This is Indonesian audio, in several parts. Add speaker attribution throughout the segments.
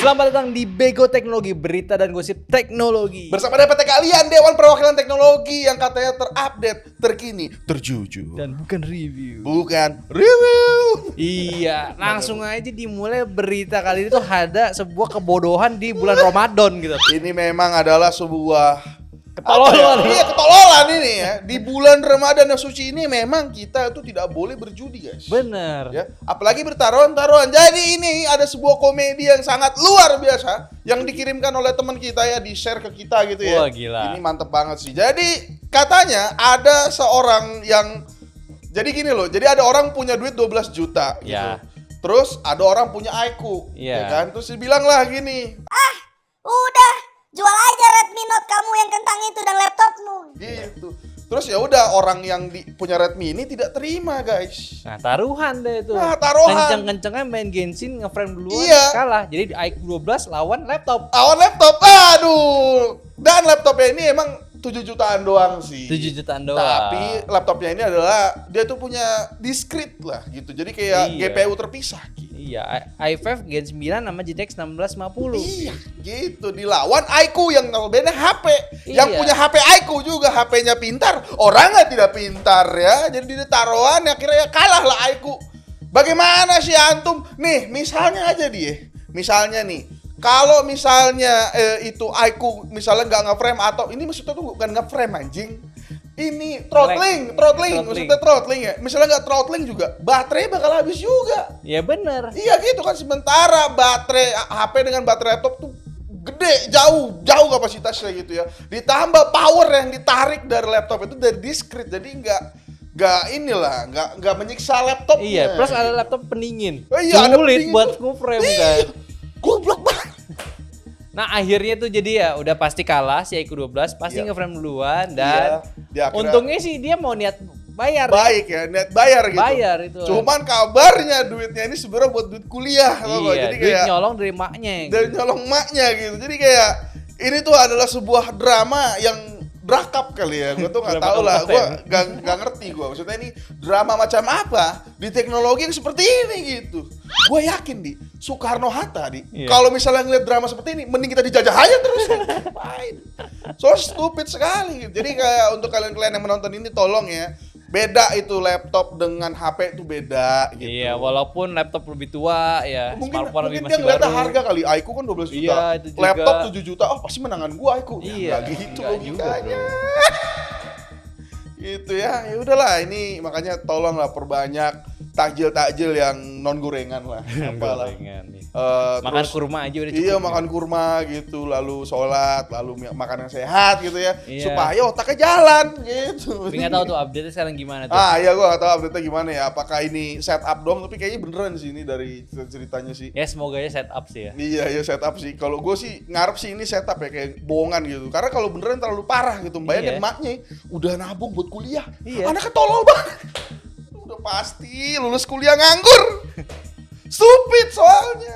Speaker 1: Selamat datang di Bego Teknologi, berita dan gosip teknologi.
Speaker 2: Bersama DPT kalian, Dewan Perwakilan Teknologi yang katanya terupdate, terkini, terjujur.
Speaker 1: Dan bukan review.
Speaker 2: Bukan review.
Speaker 1: Iya, langsung aja dimulai berita kali ini tuh ada sebuah kebodohan di bulan Ramadan gitu.
Speaker 2: Ini memang adalah sebuah
Speaker 1: Ketololan.
Speaker 2: Iya, ketololan ini ya. Di bulan Ramadan yang suci ini memang kita itu tidak boleh berjudi, guys.
Speaker 1: Bener.
Speaker 2: Ya, apalagi bertaruhan-taruhan. Jadi ini ada sebuah komedi yang sangat luar biasa yang dikirimkan oleh teman kita ya, di-share ke kita gitu ya.
Speaker 1: Wah, gila.
Speaker 2: Ini mantep banget sih. Jadi katanya ada seorang yang gini loh. Jadi ada orang punya duit 12 juta gitu.
Speaker 1: Ya.
Speaker 2: Terus ada orang punya IQ,
Speaker 1: Ya.
Speaker 2: ya kan? Terus dia bilang lah gini,
Speaker 3: Udah, jual aja Redmi Note kamu yang kentang itu dan laptopmu.
Speaker 2: gitu. Terus ya udah orang yang punya Redmi ini tidak terima, guys.
Speaker 1: Nah, taruhan deh itu.
Speaker 2: Nah, taruhan.
Speaker 1: Kenceng-kencengnya main Genshin, ngeframe duluan,
Speaker 2: Iya.
Speaker 1: kalah. Jadi IQ 12 lawan laptop.
Speaker 2: Awan laptop, aduh. Dan laptopnya ini emang 7 jutaan doang sih.
Speaker 1: 7 jutaan doang.
Speaker 2: Tapi laptopnya ini adalah dia tuh punya discrete lah gitu. Jadi kayak
Speaker 1: Iya.
Speaker 2: GPU terpisah gitu.
Speaker 1: Iya, i5 Gen 9 sama GTX 1650.
Speaker 2: Iya, gitu dilawan IQ yang notabene HP. Yang
Speaker 1: Iya.
Speaker 2: punya HP IQ juga HP-nya pintar, orangnya tidak pintar ya. Jadi dia taruhan akhirnya kalah lah IQ. Bagaimana sih antum? Nih, misalnya aja dia. Misalnya nih, kalau misalnya itu IQ misalnya nggak nge-frame atau ini maksudnya tuh bukan nge-frame anjing. Ini throttling, maksudnya throttling ya. Misalnya nggak throttling juga, baterai bakal habis juga.
Speaker 1: Ya bener.
Speaker 2: Iya gitu kan, sementara baterai HP dengan baterai laptop tuh gede, jauh kapasitasnya gitu ya. Ditambah power yang ditarik dari laptop itu dari discrete, jadi nggak menyiksa laptopnya.
Speaker 1: Iya, plus ada laptop pendingin.
Speaker 2: Oh iya, ada
Speaker 1: Sulit
Speaker 2: pendingin
Speaker 1: buat
Speaker 2: tuh.
Speaker 1: nge-frame
Speaker 2: Iya,
Speaker 1: kan.
Speaker 2: goblok banget.
Speaker 1: Nah, akhirnya tuh jadi ya udah pasti kalah si IQ 12, pasti
Speaker 2: Iya.
Speaker 1: nge-frame duluan dan
Speaker 2: Dia akhirnya
Speaker 1: untungnya sih dia mau niat bayar.
Speaker 2: baik ya, net bayar gitu.
Speaker 1: Bayar itu.
Speaker 2: Cuman kabarnya duitnya ini sebenarnya buat duit kuliah, tau gak?
Speaker 1: Iya,
Speaker 2: Jadi
Speaker 1: duit
Speaker 2: kayak
Speaker 1: nyolong dari maknya.
Speaker 2: dari nyolong maknya gitu. Jadi kayak ini tuh adalah sebuah drama yang drakap kali ya, gue tuh nggak
Speaker 1: Drama
Speaker 2: tahu lah, gue
Speaker 1: kabupaten.
Speaker 2: nggak ngerti gue. Maksudnya ini drama macam apa di teknologi yang seperti ini gitu. Gue yakin di Soekarno Hatta di,
Speaker 1: Iya.
Speaker 2: kalau misalnya ngeliat drama seperti ini, mending kita dijajah aja terus. Ngapain? So stupid sekali. Gitu. Jadi kayak untuk kalian-kalian yang menonton ini tolong ya, beda itu laptop dengan HP itu beda gitu.
Speaker 1: Iya, walaupun laptop lebih tua ya, smartphone lebih
Speaker 2: Mungkin dia
Speaker 1: masih
Speaker 2: ngeliatnya
Speaker 1: baru.
Speaker 2: harga kali, IQ kan 12 juta,
Speaker 1: Iya, itu juga.
Speaker 2: laptop 7 juta, oh pasti menangan gua IQ. Ya,
Speaker 1: Iya,
Speaker 2: nggak gitu
Speaker 1: nggak juga,
Speaker 2: logikanya. Gitu ya, ya udahlah ini makanya tolonglah perbanyak takjil-takjil yang non gorengan lah, apalah.
Speaker 1: Gorengan, iya. Makan
Speaker 2: Terus,
Speaker 1: kurma aja udah cukup.
Speaker 2: iya makan kurma gitu, lalu sholat, lalu makan yang sehat gitu ya,
Speaker 1: Iya.
Speaker 2: supaya otaknya jalan gitu.
Speaker 1: Tapi nggak tahu tuh update sekarang gimana tuh.
Speaker 2: Ah iya, gua nggak tahu update-nya gimana ya. Apakah ini setup doang? Tapi kayaknya beneran sih ini dari ceritanya sih.
Speaker 1: Ya semoga ya setup sih ya.
Speaker 2: Iya ya setup sih. Kalau gue sih ngarep sih ini setup ya, kayak bohongan gitu. Karena kalau beneran terlalu parah gitu. Bayangin
Speaker 1: Iya.
Speaker 2: emaknya udah nabung buat kuliah.
Speaker 1: Iya.
Speaker 2: Anaknya tolol banget. Udah pasti lulus kuliah nganggur. Stupid soalnya.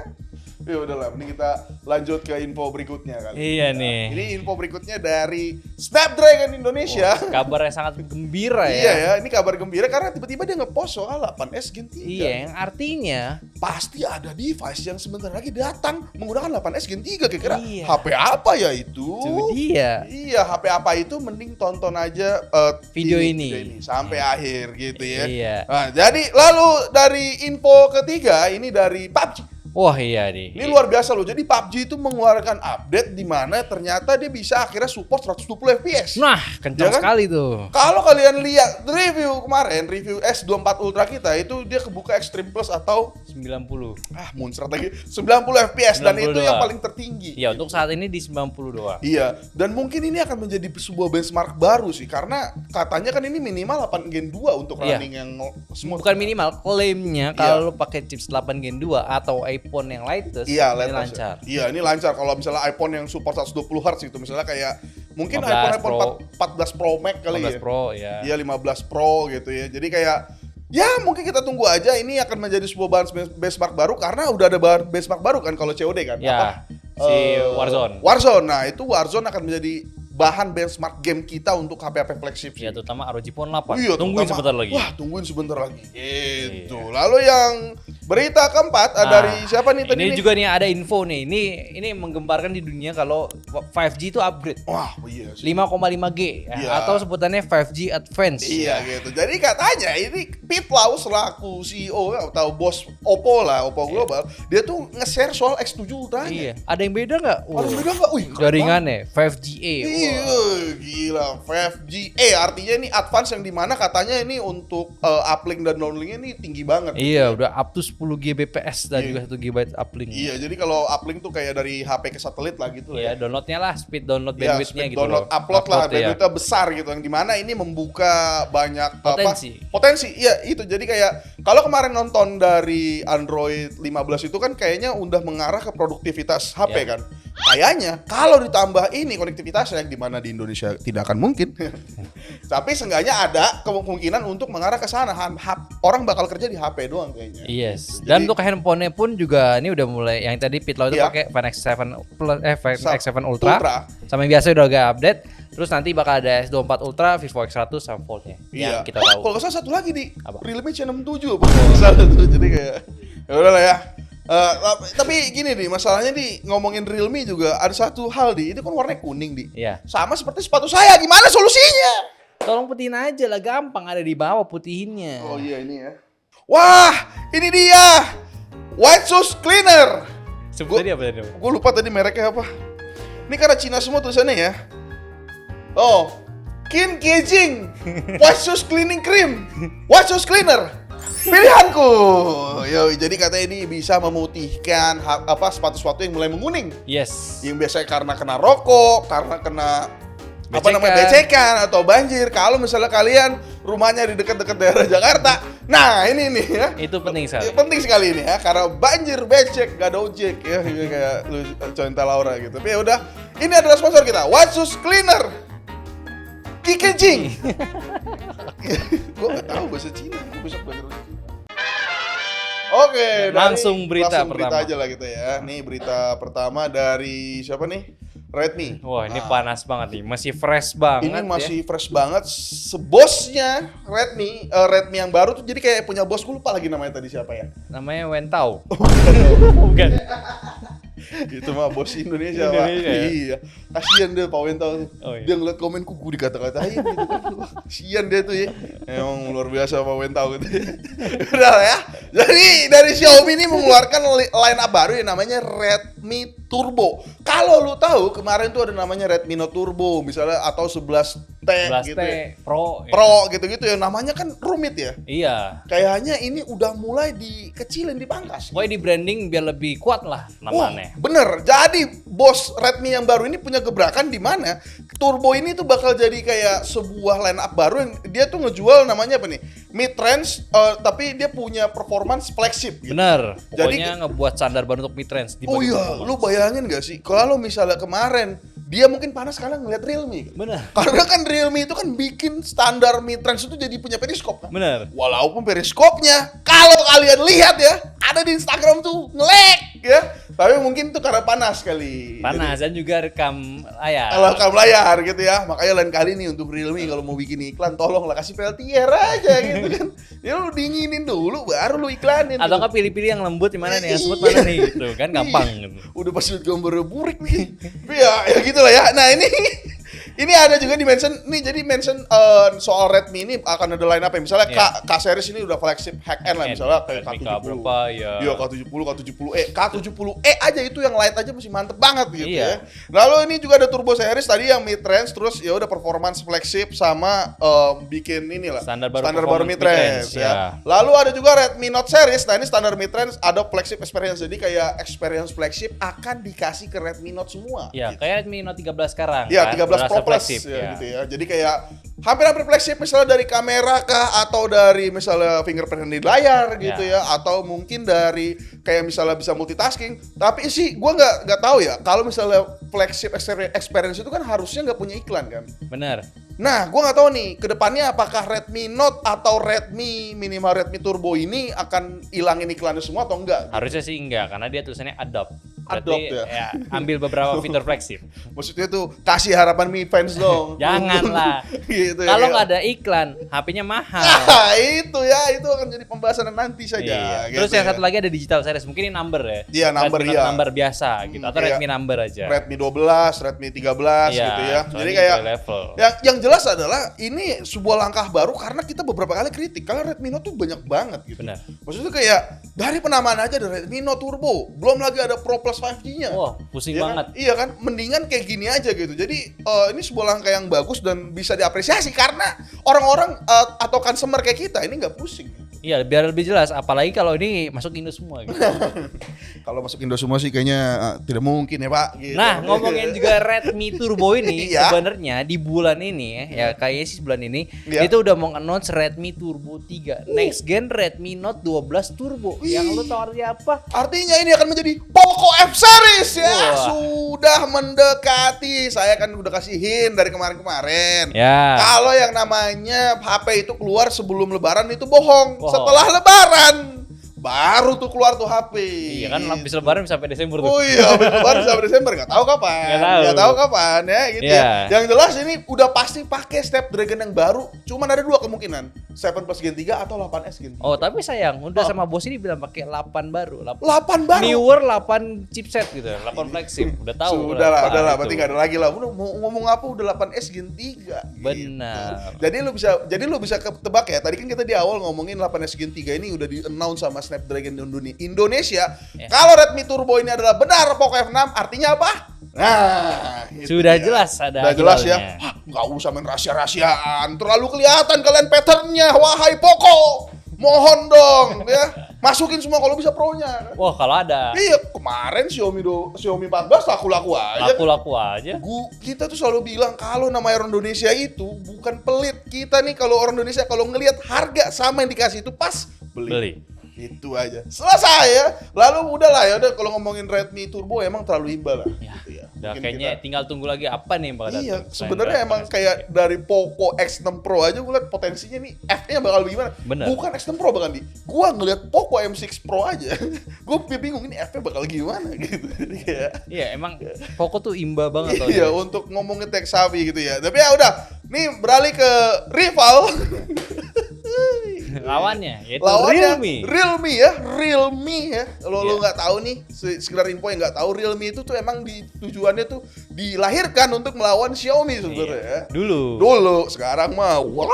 Speaker 2: Ya udahlah, mending kita lanjut ke info berikutnya kali.
Speaker 1: Iya nih.
Speaker 2: Ini info berikutnya dari Snapdragon Indonesia.
Speaker 1: Kabar yang sangat gembira
Speaker 2: Iya
Speaker 1: ya.
Speaker 2: ya, ini kabar gembira karena tiba-tiba dia nge-post soal 8S Gen 3.
Speaker 1: Iya, yang artinya
Speaker 2: Pasti ada device yang sebentar lagi datang menggunakan 8S Gen 3. Kira-kira
Speaker 1: Iya.
Speaker 2: HP apa ya itu?
Speaker 1: itu dia.
Speaker 2: Iya, HP apa itu mending tonton aja
Speaker 1: Video ini.
Speaker 2: sampai akhir gitu ya.
Speaker 1: Iya.
Speaker 2: Nah, jadi lalu dari info ketiga ini dari PUBG.
Speaker 1: Wah iya nih.
Speaker 2: Ini luar biasa loh. Jadi PUBG itu mengeluarkan update di mana ternyata dia bisa akhirnya support 120 FPS.
Speaker 1: Nah, kencang
Speaker 2: Ya kan?
Speaker 1: sekali tuh.
Speaker 2: Kalau kalian lihat review kemarin, review S24 Ultra kita itu dia kebuka Extreme Plus atau
Speaker 1: 90.
Speaker 2: muncrat lagi 90 FPS dan
Speaker 1: 90
Speaker 2: itu yang
Speaker 1: doang.
Speaker 2: paling tertinggi.
Speaker 1: Iya, untuk saat ini di 90 doang.
Speaker 2: Iya, dan mungkin ini akan menjadi sebuah benchmark baru sih karena katanya kan ini minimal 8 Gen 2 untuk
Speaker 1: Iya.
Speaker 2: running yang smooth.
Speaker 1: Bukan minimal, klaimnya kalau lu pakai chips 8 Gen 2 atau iPhone yang latest,
Speaker 2: Iya,
Speaker 1: ini
Speaker 2: latest.
Speaker 1: lancar.
Speaker 2: Iya, ini lancar kalau misalnya iPhone yang support 120 Hz itu misalnya kayak mungkin
Speaker 1: 15
Speaker 2: iPhone
Speaker 1: Pro.
Speaker 2: 14 Pro Max kali
Speaker 1: 15
Speaker 2: ya.
Speaker 1: Pro ya.
Speaker 2: Iya, 15 Pro gitu ya. Jadi kayak ya mungkin kita tunggu aja ini akan menjadi sebuah benchmark baru karena udah ada benchmark baru kan kalau COD kan.
Speaker 1: Ya, si Warzone.
Speaker 2: Warzone. Nah, itu Warzone akan menjadi bahan benchmark game kita untuk HP-HP flagship sih.
Speaker 1: Ya terutama ROG Phone 8.
Speaker 2: Iya,
Speaker 1: Tungguin
Speaker 2: terutama-
Speaker 1: sebentar lagi.
Speaker 2: Wah, tungguin sebentar lagi. Gitu.
Speaker 1: Iya.
Speaker 2: Lalu yang berita keempat dari siapa nih tadi
Speaker 1: ini
Speaker 2: nih?
Speaker 1: juga nih ada info nih. Ini menggemparkan di dunia kalau 5G itu upgrade.
Speaker 2: Wah, iya sih.
Speaker 1: 5,5G
Speaker 2: Iya.
Speaker 1: atau sebutannya 5G Advance.
Speaker 2: Iya gitu. Jadi katanya ini Pete Lau selaku CEO atau bos Oppo lah, Oppo Global, dia tuh nge-share soal X7 Ultra.
Speaker 1: Iya. Ada yang beda nggak?
Speaker 2: Ada beda nggak? Wih, keren
Speaker 1: Jaringannya 5GA.
Speaker 2: banget. Iya, gila. 5G. Artinya ini advance yang dimana katanya ini untuk uplink dan downlinknya ini tinggi banget.
Speaker 1: Iya, udah up to 10 Gbps dan
Speaker 2: Iya.
Speaker 1: juga 1 GB uplink.
Speaker 2: Iya, jadi kalau uplink tuh kayak dari HP ke satelit lah gitu
Speaker 1: Iya,
Speaker 2: ya.
Speaker 1: downloadnya lah, speed download
Speaker 2: Ya,
Speaker 1: bandwidth-nya
Speaker 2: speed
Speaker 1: gitu
Speaker 2: download,
Speaker 1: loh.
Speaker 2: upload lah,
Speaker 1: ya.
Speaker 2: bandwidthnya besar gitu. Yang dimana ini membuka banyak
Speaker 1: Potensi.
Speaker 2: potensi, iya itu. Jadi kayak kalau kemarin nonton dari Android 15 itu kan kayaknya udah mengarah ke produktivitas HP
Speaker 1: Ya.
Speaker 2: kan. Kayaknya kalau ditambah ini konektivitasnya yang dimana di Indonesia tidak akan mungkin. Tapi seenggaknya ada kemungkinan untuk mengarah ke sana. Orang bakal kerja di HP doang kayaknya.
Speaker 1: Yes.
Speaker 2: Jadi-
Speaker 1: Dan untuk handphonenya pun juga ini udah mulai yang tadi Pitlow itu
Speaker 2: Iya.
Speaker 1: pakai Find X7 Plus Find
Speaker 2: Sa-
Speaker 1: X7 Ultra. Sama yang biasa udah agak update. Terus nanti bakal ada S24 Ultra, Vivo X100 sama Fold-nya.
Speaker 2: Iya.
Speaker 1: Yang kita tahu.
Speaker 2: Kalau nggak salah satu lagi di
Speaker 1: Apa?
Speaker 2: Realme C67 apa nggak salah tuh. Jadi kayak ya udah lah ya. Tapi gini nih, masalahnya nih ngomongin Realme juga ada satu hal di, itu kan warnanya kuning di.
Speaker 1: Iya.
Speaker 2: Sama seperti sepatu saya, gimana solusinya?
Speaker 1: Tolong putihin aja lah, gampang ada di bawah putihinnya.
Speaker 2: Oh iya ini ya. Wah, ini dia. White Shoes Cleaner.
Speaker 1: Sebut tadi apa tadi?
Speaker 2: Gue lupa tadi mereknya apa. Ini karena Cina semua tulisannya ya. Oh, Kin Kejing White Shoes Cleaning Cream, White Shoes Cleaner. Pilihanku. Yo, jadi katanya ini bisa memutihkan sepatu-sepatu yang mulai menguning.
Speaker 1: Yes.
Speaker 2: Yang biasanya karena kena rokok, karena kena
Speaker 1: Becekan.
Speaker 2: becekan atau banjir. Kalau misalnya kalian rumahnya di dekat-dekat daerah Jakarta, nah ini nih ya.
Speaker 1: Itu penting sekali.
Speaker 2: Penting sekali ini ya, karena banjir, becek, gak ada ojek ya, kayak lu Conta Laura gitu. Tapi ya udah, ini adalah sponsor kita, White Shoes Cleaner, Kikejing. Gue gak tahu bahasa Cina, gue besok belajar bahasa Cina. Oke,
Speaker 1: Langsung berita pertama.
Speaker 2: aja lah kita ya. Nih berita pertama dari siapa nih? Redmi.
Speaker 1: Wah, ini panas banget nih. Masih fresh banget
Speaker 2: Ini
Speaker 1: ya.
Speaker 2: masih fresh banget. Sebosnya Redmi yang baru tuh jadi kayak punya bos, gue lupa lagi namanya tadi siapa ya.
Speaker 1: Namanya Wentau. Bukan.
Speaker 2: Itu mah bos Indonesia, Pak.
Speaker 1: Indonesia ya?
Speaker 2: Iya. Kasian deh Pak Wentau.
Speaker 1: Oh, iya.
Speaker 2: Dia ngeliat komenku gue dikata-katain gitu kan. Kasian dia tuh ya. Emang luar biasa Pak Wentau gitu. Udah lah ya. Jadi dari Xiaomi ini mengeluarkan line up baru yang namanya Redmi Turbo. Kalau lu tahu kemarin tuh ada namanya Redmi Note Turbo misalnya atau 11T
Speaker 1: 11T
Speaker 2: gitu ya.
Speaker 1: Pro. ya.
Speaker 2: Pro gitu-gitu ya, namanya kan rumit ya.
Speaker 1: Iya.
Speaker 2: Kayaknya ini udah mulai dikecilin, dipangkas.
Speaker 1: Pokoknya di branding biar lebih kuat lah namanya.
Speaker 2: Bener, jadi bos Redmi yang baru ini punya gebrakan di mana Turbo ini tuh bakal jadi kayak sebuah line up baru yang dia tuh ngejual namanya apa nih? Mid range tapi dia punya performance flagship gitu.
Speaker 1: Bener.
Speaker 2: Jadi-
Speaker 1: Pokoknya ngebuat standar baru untuk mid-range.
Speaker 2: Oh iya, lu bayangin gak sih kalau misalnya kemarin dia mungkin panas karena ngeliat Realme.
Speaker 1: Bener.
Speaker 2: Karena kan Realme itu kan bikin standar mid range itu jadi punya periskop kan.
Speaker 1: Bener.
Speaker 2: Walaupun periskopnya kalau kalian lihat ya ada di Instagram tuh nge-lag ya. Tapi mungkin itu karena panas kali.
Speaker 1: Panas dan juga rekam layar.
Speaker 2: Kalau kamu layar gitu ya. Makanya lain kali nih untuk Realme kalau mau bikin iklan tolonglah kasih peltier aja gitu kan. Ya lu dinginin dulu baru lu iklanin.
Speaker 1: Atau
Speaker 2: tuh.
Speaker 1: nggak pilih-pilih yang lembut di mana nih, yang smooth mana nih gitu kan gampang gitu.
Speaker 2: Udah pasti gambar burik nih. Tapi ya gitu lah ya. Nah ini ada juga di mention nih, jadi mention soal Redmi ini akan ada line up ya. Misalnya
Speaker 1: Iya.
Speaker 2: K series ini udah flagship high end lah, misalnya kayak
Speaker 1: Redmi
Speaker 2: K70.
Speaker 1: berapa, ya.
Speaker 2: Iya, K70, K70E. K70E aja itu yang light aja masih mantep banget gitu
Speaker 1: Iya.
Speaker 2: ya. Lalu ini juga ada turbo series tadi yang mid range, terus ya udah performance flagship sama bikin inilah
Speaker 1: Standar baru
Speaker 2: mid
Speaker 1: performance
Speaker 2: range
Speaker 1: mid-range,
Speaker 2: ya.
Speaker 1: ya.
Speaker 2: Lalu ada juga Redmi Note series. Nah, ini standar mid range ada flagship experience. Jadi kayak experience flagship akan dikasih ke Redmi Note semua.
Speaker 1: Ya,
Speaker 2: gitu.
Speaker 1: kayak Redmi Note 13 sekarang
Speaker 2: Iya,
Speaker 1: kan.
Speaker 2: 13
Speaker 1: berasa
Speaker 2: Pro Plus
Speaker 1: flagship,
Speaker 2: ya, gitu ya. Jadi kayak hampir-hampir flagship misalnya dari kamera kah atau dari misalnya fingerprint di layar gitu ya, atau mungkin dari kayak misalnya bisa multitasking. Tapi sih gua nggak tahu ya kalau misalnya flagship experience itu kan harusnya nggak punya iklan kan.
Speaker 1: Bener.
Speaker 2: Nah, gua nggak tahu nih kedepannya apakah Redmi Note atau Redmi Turbo ini akan ilangin iklannya semua atau enggak?
Speaker 1: Harusnya sih enggak karena dia tulisannya adopt. Berarti
Speaker 2: Adopt ya.
Speaker 1: ambil beberapa fitur flagship.
Speaker 2: Maksudnya tuh kasih harapan Mi Fans dong.
Speaker 1: Janganlah.
Speaker 2: Gitu ya.
Speaker 1: Kalau nggak ada iklan, HP-nya mahal.
Speaker 2: Nah, itu akan jadi pembahasan nanti saja.
Speaker 1: Iya.
Speaker 2: Gitu
Speaker 1: Terus yang
Speaker 2: ya.
Speaker 1: satu lagi ada digital series, mungkin ini number ya.
Speaker 2: Iya, number,
Speaker 1: Redmi
Speaker 2: iya.
Speaker 1: Number biasa gitu atau
Speaker 2: Iya.
Speaker 1: Redmi number aja.
Speaker 2: Redmi 12, Redmi 13
Speaker 1: Iya,
Speaker 2: gitu ya.
Speaker 1: soalnya
Speaker 2: Jadi
Speaker 1: itu
Speaker 2: kayak
Speaker 1: level.
Speaker 2: yang jelas adalah ini sebuah langkah baru karena kita beberapa kali kritik karena Redmi Note tuh banyak banget gitu.
Speaker 1: Benar.
Speaker 2: Maksudnya kayak dari penamaan aja ada Redmi Note Turbo, belum lagi ada Pro Plus 5G-nya.
Speaker 1: Wah, pusing
Speaker 2: Iya
Speaker 1: banget.
Speaker 2: Kan? Iya kan, mendingan kayak gini aja gitu. Jadi ini sebuah langkah yang bagus dan bisa diapresiasi karena orang-orang atau consumer kayak kita ini nggak pusing.
Speaker 1: Iya, biar lebih jelas. Apalagi kalau ini masuk Indo semua. Gitu.
Speaker 2: Kalau masuk Indo semua sih kayaknya tidak mungkin ya Pak. Gitu.
Speaker 1: Nah, ngomongin juga Redmi Turbo ini,
Speaker 2: Iya.
Speaker 1: sebenarnya di bulan ini ya kayaknya sih bulan ini
Speaker 2: Iya.
Speaker 1: itu udah mau announce Redmi Turbo 3 next gen Redmi Note 12 Turbo. Yang lu tahu artinya apa?
Speaker 2: Artinya ini akan menjadi Poco F series ya.
Speaker 1: Wah.
Speaker 2: Sudah mendekati. Saya kan udah kasih hint dari kemarin-kemarin.
Speaker 1: Ya.
Speaker 2: Kalau yang namanya HP itu keluar sebelum lebaran itu bohong.
Speaker 1: Bohong.
Speaker 2: Setelah lebaran baru tuh keluar tuh HP.
Speaker 1: Iya kan habis lebaran bisa sampai Desember tuh.
Speaker 2: Oh iya, habis lebaran sampai Desember nggak tahu kapan.
Speaker 1: Nggak tahu.
Speaker 2: Kapan ya gitu
Speaker 1: Iya.
Speaker 2: ya. Yang jelas ini udah pasti pakai Snapdragon yang baru. Cuman ada dua kemungkinan. 7 Plus Gen 3 atau 8S Gen 3.
Speaker 1: Oh, tapi sayang, udah sama bos ini bilang pakai 8 baru.
Speaker 2: 8 baru.
Speaker 1: Newer 8 chipset gitu, 8 flagship. Udah tahu.
Speaker 2: Sudah lah,
Speaker 1: Ah,
Speaker 2: berarti
Speaker 1: itu.
Speaker 2: nggak ada lagi lah. Udah mau ngomong apa udah 8S Gen 3.
Speaker 1: Benar.
Speaker 2: Gitu. Jadi lu bisa ketebak ya. Tadi kan kita di awal ngomongin 8S Gen 3 ini udah di-announce sama Snapdragon Indonesia.
Speaker 1: Ya.
Speaker 2: Kalau Redmi Turbo ini adalah benar Poco F6, artinya apa? Nah, gitu
Speaker 1: Sudah
Speaker 2: ya.
Speaker 1: jelas ada
Speaker 2: Udah jelas ya.
Speaker 1: hilalnya.
Speaker 2: Hah, nggak usah main rahasia-rahasiaan. Terlalu kelihatan kalian patternnya, wahai Poco. Mohon dong ya. Masukin semua kalau bisa pro-nya.
Speaker 1: Wah, kalau ada
Speaker 2: Iya, kemarin Xiaomi 14 laku-laku aja.
Speaker 1: laku-laku aja.
Speaker 2: Kita tuh selalu bilang kalau namanya orang Indonesia itu bukan pelit. Kita nih kalau orang Indonesia kalau ngelihat harga sama yang dikasih itu pas
Speaker 1: Beli.
Speaker 2: Itu aja. Selesai ya. Lalu udahlah ya udah kalau ngomongin Redmi Turbo emang terlalu imbal lah.
Speaker 1: Ya,
Speaker 2: Gitu ya.
Speaker 1: udah
Speaker 2: Mungkin
Speaker 1: kayaknya
Speaker 2: kita-
Speaker 1: tinggal tunggu lagi apa nih yang bakal
Speaker 2: Iya,
Speaker 1: datang. Selain
Speaker 2: sebenarnya
Speaker 1: Redmi
Speaker 2: emang
Speaker 1: S6.
Speaker 2: kayak dari Poco X6 Pro aja gue liat potensinya nih F-nya bakal gimana.
Speaker 1: Bener.
Speaker 2: Bukan X6 Pro bahkan gua ngeliat Poco M6 Pro aja. Gue bingung ini F-nya bakal gimana gitu. Jadi kayak
Speaker 1: Iya, emang Poco tuh imba banget
Speaker 2: iya untuk ngomongin tech savvy gitu ya. Tapi ya udah, nih beralih ke rival.
Speaker 1: Lawannya yaitu
Speaker 2: Lawannya
Speaker 1: Realme.
Speaker 2: Realme ya. Kalau lo
Speaker 1: Iya.
Speaker 2: nggak tahu nih, sekedar info yang nggak tahu, Realme itu tuh emang tujuannya tuh dilahirkan untuk melawan Xiaomi sebenarnya ya. Dulu, sekarang mah wah.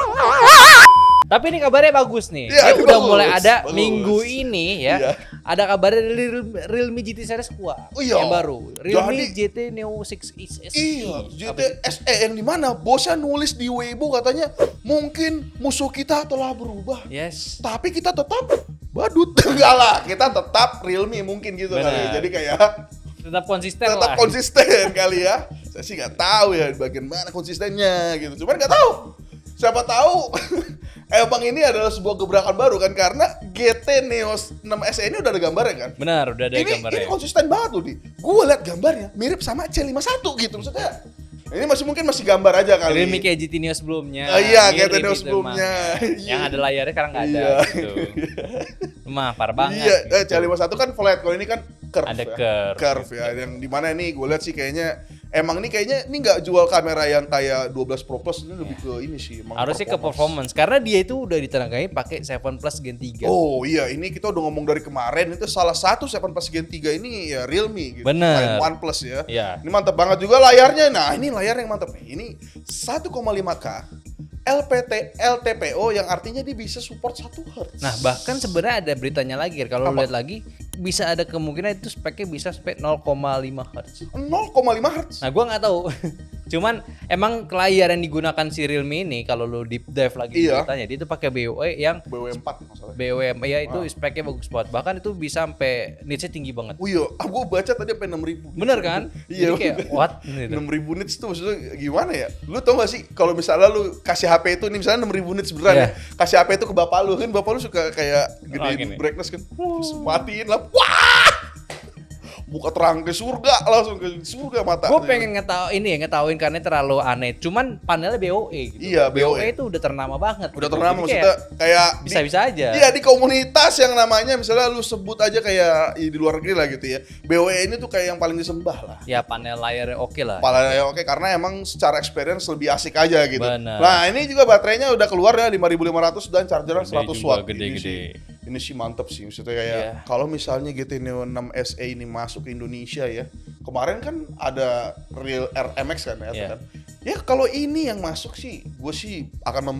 Speaker 1: Tapi ini kabarnya bagus nih.
Speaker 2: Iya,
Speaker 1: Dia udah
Speaker 2: bagus,
Speaker 1: mulai ada
Speaker 2: bagus.
Speaker 1: minggu ini ya.
Speaker 2: Iya.
Speaker 1: Ada kabarnya dari Realme GT series keluar
Speaker 2: Oh iya.
Speaker 1: yang baru. Realme
Speaker 2: Jadi-
Speaker 1: GT Neo 6 SE.
Speaker 2: Iya,
Speaker 1: Apa
Speaker 2: GT SE yang dimana bosnya nulis di Weibo katanya mungkin musuh kita telah berubah,
Speaker 1: itu? Yes.
Speaker 2: tapi kita tetap badut. Enggak lah, kita tetap Realme mungkin gitu
Speaker 1: Benar.
Speaker 2: kali. Jadi kayak
Speaker 1: Tetap konsisten
Speaker 2: tetap
Speaker 1: lah.
Speaker 2: konsisten kali ya. Saya sih nggak tahu ya di bagian mana konsistennya gitu. Cuman nggak tahu. Siapa tahu emang ini adalah sebuah gebrakan baru kan karena GT Neo 6 SE ini udah ada gambarnya kan.
Speaker 1: Benar, udah ada
Speaker 2: Ini
Speaker 1: gambarnya.
Speaker 2: konsisten banget loh di. Gue liat gambarnya mirip sama C51 gitu maksudnya. Ini mungkin masih gambar aja kali.
Speaker 1: Realme kayak GT Neo sebelumnya.
Speaker 2: Oh iya,
Speaker 1: Mirip
Speaker 2: GT Neo
Speaker 1: itu
Speaker 2: sebelumnya.
Speaker 1: emang.
Speaker 2: Iya.
Speaker 1: Yang ada layarnya sekarang nggak ada
Speaker 2: Iya.
Speaker 1: gitu. Mah parah banget.
Speaker 2: Iya,
Speaker 1: gitu.
Speaker 2: C51 kan flat, kalau ini kan curve.
Speaker 1: Ada
Speaker 2: ya.
Speaker 1: curve,
Speaker 2: ya. Yang dimana ini gue lihat sih kayaknya emang ini kayaknya ini nggak jual kamera yang kayak 12 Pro Plus, ini lebih ke ini sih. emang
Speaker 1: Harusnya ke performance karena dia itu udah ditenangai pakai 7 Plus Gen 3.
Speaker 2: Oh iya, ini kita udah ngomong dari kemarin itu salah satu 7 Plus Gen 3 ini ya Realme gitu.
Speaker 1: Bener.
Speaker 2: Selain OnePlus ya.
Speaker 1: Iya.
Speaker 2: Ini mantap banget juga layarnya. Nah, ini layar yang mantap nih. Ini 1,5K LTPO yang artinya dia bisa support 1 Hz.
Speaker 1: Nah, bahkan sebenarnya ada beritanya lagi kalau lu
Speaker 2: Apa?
Speaker 1: lihat lagi bisa ada kemungkinan itu speknya bisa spek 0,5 Hz.
Speaker 2: 0,5 Hz.
Speaker 1: Nah, gua nggak tahu. Cuman emang layar yang digunakan si Realme ini kalau lu deep dive lagi
Speaker 2: Iya.
Speaker 1: beritanya dia itu pakai BOE yang
Speaker 2: BW4 masalahnya.
Speaker 1: BOM ya itu speknya bagus banget. Bahkan itu bisa sampai nitsnya tinggi banget.
Speaker 2: Oh iya, aku baca tadi sampai 6.000.
Speaker 1: Bener kan?
Speaker 2: Iya.
Speaker 1: Jadi kayak what? Gitu.
Speaker 2: 6.000 nits tuh maksudnya gimana ya? Lu tau gak sih kalau misalnya lu kasih HP itu nih misalnya 6.000 nits beneran
Speaker 1: Iya.
Speaker 2: ya. Kasih HP itu ke bapak lu kan bapak lu suka kayak gedein
Speaker 1: gini.
Speaker 2: brightness kan. Terus matiin lah. Wah! buka terang ke surga, langsung ke surga mata.
Speaker 1: Gue pengen ngetahuin karena terlalu aneh. Cuman panelnya BOE gitu.
Speaker 2: Iya, BOE.
Speaker 1: itu udah ternama banget.
Speaker 2: Udah
Speaker 1: gitu.
Speaker 2: ternama,
Speaker 1: Jadi
Speaker 2: maksudnya kayak
Speaker 1: bisa-bisa aja.
Speaker 2: Iya, di komunitas yang namanya misalnya lu sebut aja kayak di luar negeri lah gitu ya. BOE ini tuh kayak yang paling disembah lah.
Speaker 1: Ya panel layarnya oke lah.
Speaker 2: Paling oke karena emang secara experience lebih asik aja gitu.
Speaker 1: Benar.
Speaker 2: Nah, ini juga baterainya udah keluar ya 5500 dan chargernya
Speaker 1: Gede
Speaker 2: 100
Speaker 1: juga,
Speaker 2: watt.
Speaker 1: gede-gede.
Speaker 2: Ini sih mantep sih, maksudnya kayak
Speaker 1: Iya.
Speaker 2: kalau misalnya GT Neo 6 SE ini masuk ke Indonesia ya, kemarin kan ada Real RMX kan ya,
Speaker 1: Iya.
Speaker 2: kan? Ya kalau ini yang masuk sih, gue sih akan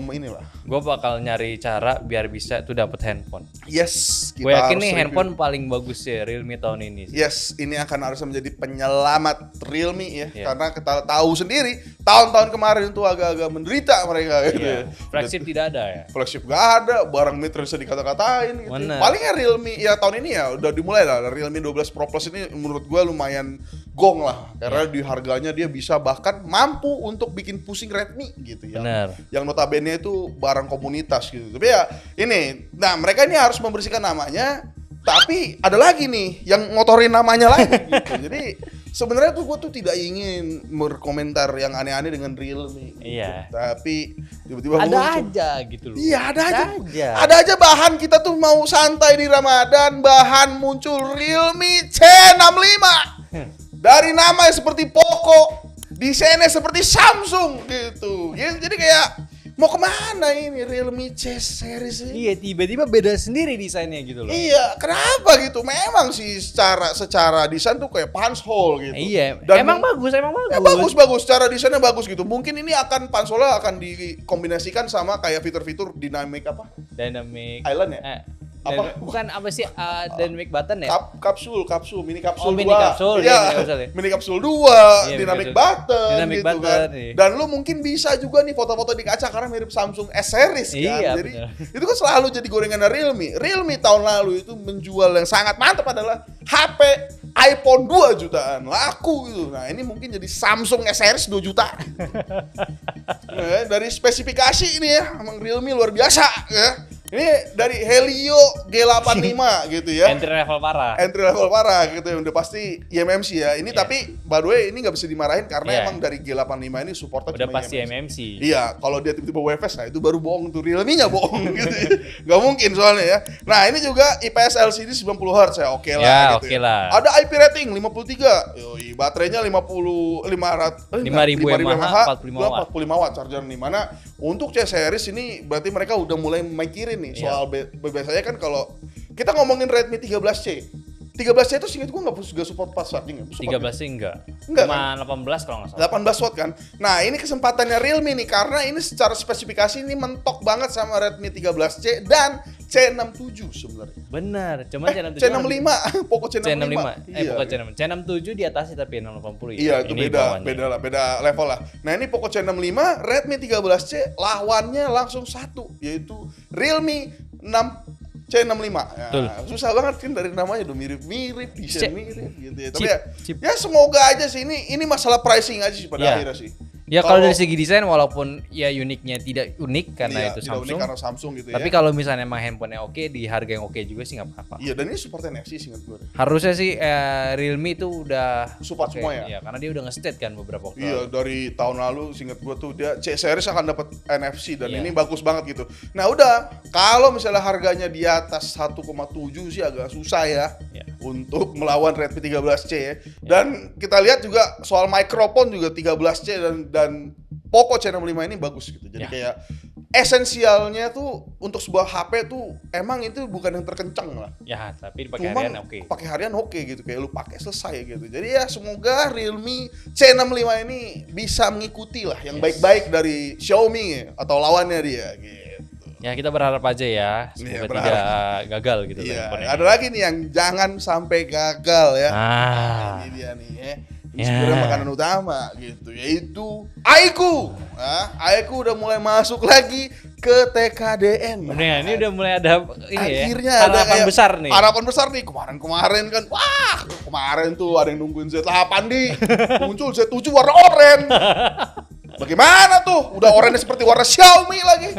Speaker 2: inilah.
Speaker 1: Gue bakal nyari cara biar bisa tuh dapet handphone.
Speaker 2: Yes, kita
Speaker 1: Gue yakin
Speaker 2: harus
Speaker 1: nih
Speaker 2: review.
Speaker 1: handphone paling bagus ya Realme tahun ini.
Speaker 2: Yes, ini akan harus menjadi penyelamat Realme ya,
Speaker 1: Iya.
Speaker 2: karena kita tahu sendiri tahun-tahun kemarin tuh agak-agak menderita mereka gitu.
Speaker 1: Iya.
Speaker 2: ya.
Speaker 1: Flagship tidak ada ya.
Speaker 2: Flagship gak ada, barang mid bisa dikata-katain gitu.
Speaker 1: Bener.
Speaker 2: Palingnya Realme ya tahun ini ya udah dimulai lah. Realme 12 Pro Plus ini menurut gua lumayan gong lah, karena di harganya dia bisa bahkan mampu untuk bikin pusing Redmi gitu ya.
Speaker 1: Bener.
Speaker 2: Yang notabene itu barang komunitas gitu. Tapi ya ini, nah mereka ini harus membersihkan namanya, tapi ada lagi nih yang ngotorin namanya lagi gitu. Jadi sebenarnya tuh gue tuh tidak ingin berkomentar yang aneh-aneh dengan Realme. Gitu.
Speaker 1: Iya.
Speaker 2: Tapi tiba-tiba
Speaker 1: Ada
Speaker 2: muncul.
Speaker 1: aja gitu loh.
Speaker 2: Iya ada aja.
Speaker 1: aja.
Speaker 2: Ada aja bahan kita tuh mau santai di Ramadan, bahan muncul Realme C65. Dari nama seperti Poco, desainnya seperti Samsung gitu. Jadi kayak mau kemana ini Realme C series ini?
Speaker 1: Iya, tiba-tiba beda sendiri desainnya gitu loh.
Speaker 2: Iya, kenapa gitu? Memang sih secara desain tuh kayak punch hole gitu.
Speaker 1: Iya,
Speaker 2: Dan
Speaker 1: emang bagus.
Speaker 2: Ya bagus, secara desainnya bagus gitu. Mungkin ini akan punch hole akan dikombinasikan sama kayak fitur-fitur dynamic apa?
Speaker 1: Dynamic
Speaker 2: Island ya? Apa?
Speaker 1: Bukan apa sih dynamic button ya?
Speaker 2: Kapsul, mini kapsul
Speaker 1: Oh, mini
Speaker 2: 2.
Speaker 1: kapsul,
Speaker 2: Iya,
Speaker 1: iya, mini kapsul ya.
Speaker 2: mini kapsul 2,
Speaker 1: Iya,
Speaker 2: dynamic
Speaker 1: mini kapsul.
Speaker 2: button
Speaker 1: Dynamic
Speaker 2: gitu
Speaker 1: button,
Speaker 2: kan.
Speaker 1: iya.
Speaker 2: Dan lu mungkin bisa juga nih foto-foto di kaca karena mirip Samsung S series kan.
Speaker 1: Iya,
Speaker 2: Jadi
Speaker 1: bener.
Speaker 2: itu kan selalu jadi gorengan Realme. Realme tahun lalu itu menjual yang sangat mantap adalah HP iPhone 2 jutaan laku gitu. Nah, ini mungkin jadi Samsung S series 2 juta. Nah, dari spesifikasi ini ya, emang Realme luar biasa ya. Ini dari Helio G85 gitu ya.
Speaker 1: Entry level parah.
Speaker 2: Entry level parah gitu ya, udah pasti IMMC ya. Ini
Speaker 1: Iya.
Speaker 2: tapi by the way ini nggak bisa dimarahin karena
Speaker 1: Iya.
Speaker 2: emang dari G85 ini supportnya
Speaker 1: Udah
Speaker 2: cuma
Speaker 1: pasti
Speaker 2: IMMC.
Speaker 1: MMC.
Speaker 2: Iya, kalau dia tiba-tiba UFS, nah itu baru bohong tuh, Realme-nya bohong gitu ya. Gak mungkin soalnya ya. Nah ini juga IPS LCD 90 Hz ya, oke lah
Speaker 1: Ya,
Speaker 2: gitu
Speaker 1: oke lah.
Speaker 2: Ada IP rating 53, yoi, baterainya 5.000
Speaker 1: mAh, 45 watt.
Speaker 2: 45 watt charger nih. Mana untuk C series ini berarti mereka udah mulai mikirin nih
Speaker 1: Iya.
Speaker 2: soal biasanya kan kalau kita ngomongin Redmi 13C. 13C itu seingat gua nggak support fast charging ya? Support
Speaker 1: 13 sih enggak.
Speaker 2: Enggak,
Speaker 1: Cuma 18 kalau nggak salah.
Speaker 2: 18 watt kan. Nah, ini kesempatannya Realme nih karena ini secara spesifikasi ini mentok banget sama Redmi 13C dan C67 sebenarnya.
Speaker 1: Benar, cuman C65.
Speaker 2: C65, Poco C65.
Speaker 1: C65.
Speaker 2: Iya.
Speaker 1: Poco C65. C67 di atasnya tapi 680 ya.
Speaker 2: Iya, itu
Speaker 1: Ini
Speaker 2: beda
Speaker 1: bawahnya.
Speaker 2: beda level lah. Nah, ini Poco C65, Redmi 13C lawannya langsung satu yaitu Realme 6 C65. Ya,
Speaker 1: Betul.
Speaker 2: susah banget kan dari namanya udah mirip-mirip, desain mirip gitu ya. Tapi
Speaker 1: Chip.
Speaker 2: ya semoga aja sih ini masalah pricing aja sih pada
Speaker 1: Iya.
Speaker 2: akhirnya sih.
Speaker 1: Ya kalau dari segi desain walaupun ya uniknya tidak unik karena
Speaker 2: iya,
Speaker 1: itu
Speaker 2: tidak unik
Speaker 1: Samsung.
Speaker 2: karena Samsung gitu
Speaker 1: Tapi
Speaker 2: ya.
Speaker 1: kalau misalnya emang handphonenya oke di harga yang oke juga sih nggak apa-apa.
Speaker 2: Iya, dan ini support NFC sih ingat gue.
Speaker 1: Harusnya sih Realme itu udah
Speaker 2: Support
Speaker 1: pakai-
Speaker 2: semua ya?
Speaker 1: Iya, karena dia udah nge-state kan beberapa waktu
Speaker 2: Iya,
Speaker 1: lalu.
Speaker 2: dari tahun lalu seingat gue tuh dia C series akan dapat NFC dan
Speaker 1: Iya.
Speaker 2: ini bagus banget gitu. Nah, udah kalau misalnya harganya di atas 1,7 sih agak susah ya.
Speaker 1: Iya.
Speaker 2: Untuk melawan Redmi 13C ya. Dan kita lihat juga soal mikrofon juga 13C dan Poco C65 ini bagus gitu. Jadi
Speaker 1: Ya.
Speaker 2: kayak esensialnya tuh untuk sebuah HP tuh emang itu bukan yang terkencang lah.
Speaker 1: Ya, tapi dipakai harian
Speaker 2: Cuman
Speaker 1: oke.
Speaker 2: pakai harian oke gitu, kayak lu pakai selesai gitu. Jadi ya semoga Realme C65 ini bisa mengikuti lah yang
Speaker 1: Yes.
Speaker 2: baik-baik dari Xiaomi atau lawannya dia gitu.
Speaker 1: Ya kita berharap aja ya,
Speaker 2: Iya,
Speaker 1: semoga
Speaker 2: berharap.
Speaker 1: tidak gagal gitu.
Speaker 2: Iya,
Speaker 1: handphonenya.
Speaker 2: ada lagi nih yang jangan sampai gagal ya.
Speaker 1: Ah.
Speaker 2: Ini dia nih ya. Ini
Speaker 1: Ya.
Speaker 2: sebenarnya makanan utama gitu, yaitu Aiku. Nah, Aiku udah mulai masuk lagi ke TKDN.
Speaker 1: Bener, ini udah mulai ada ini
Speaker 2: Akhirnya
Speaker 1: ya,
Speaker 2: ada
Speaker 1: harapan
Speaker 2: kayak
Speaker 1: besar nih.
Speaker 2: Harapan besar nih. Kemarin kan, wah, kemarin tuh ada yang nungguin Z8 di muncul Z7 warna oranye. Bagaimana tuh? Udah oranye seperti warna Xiaomi lagi.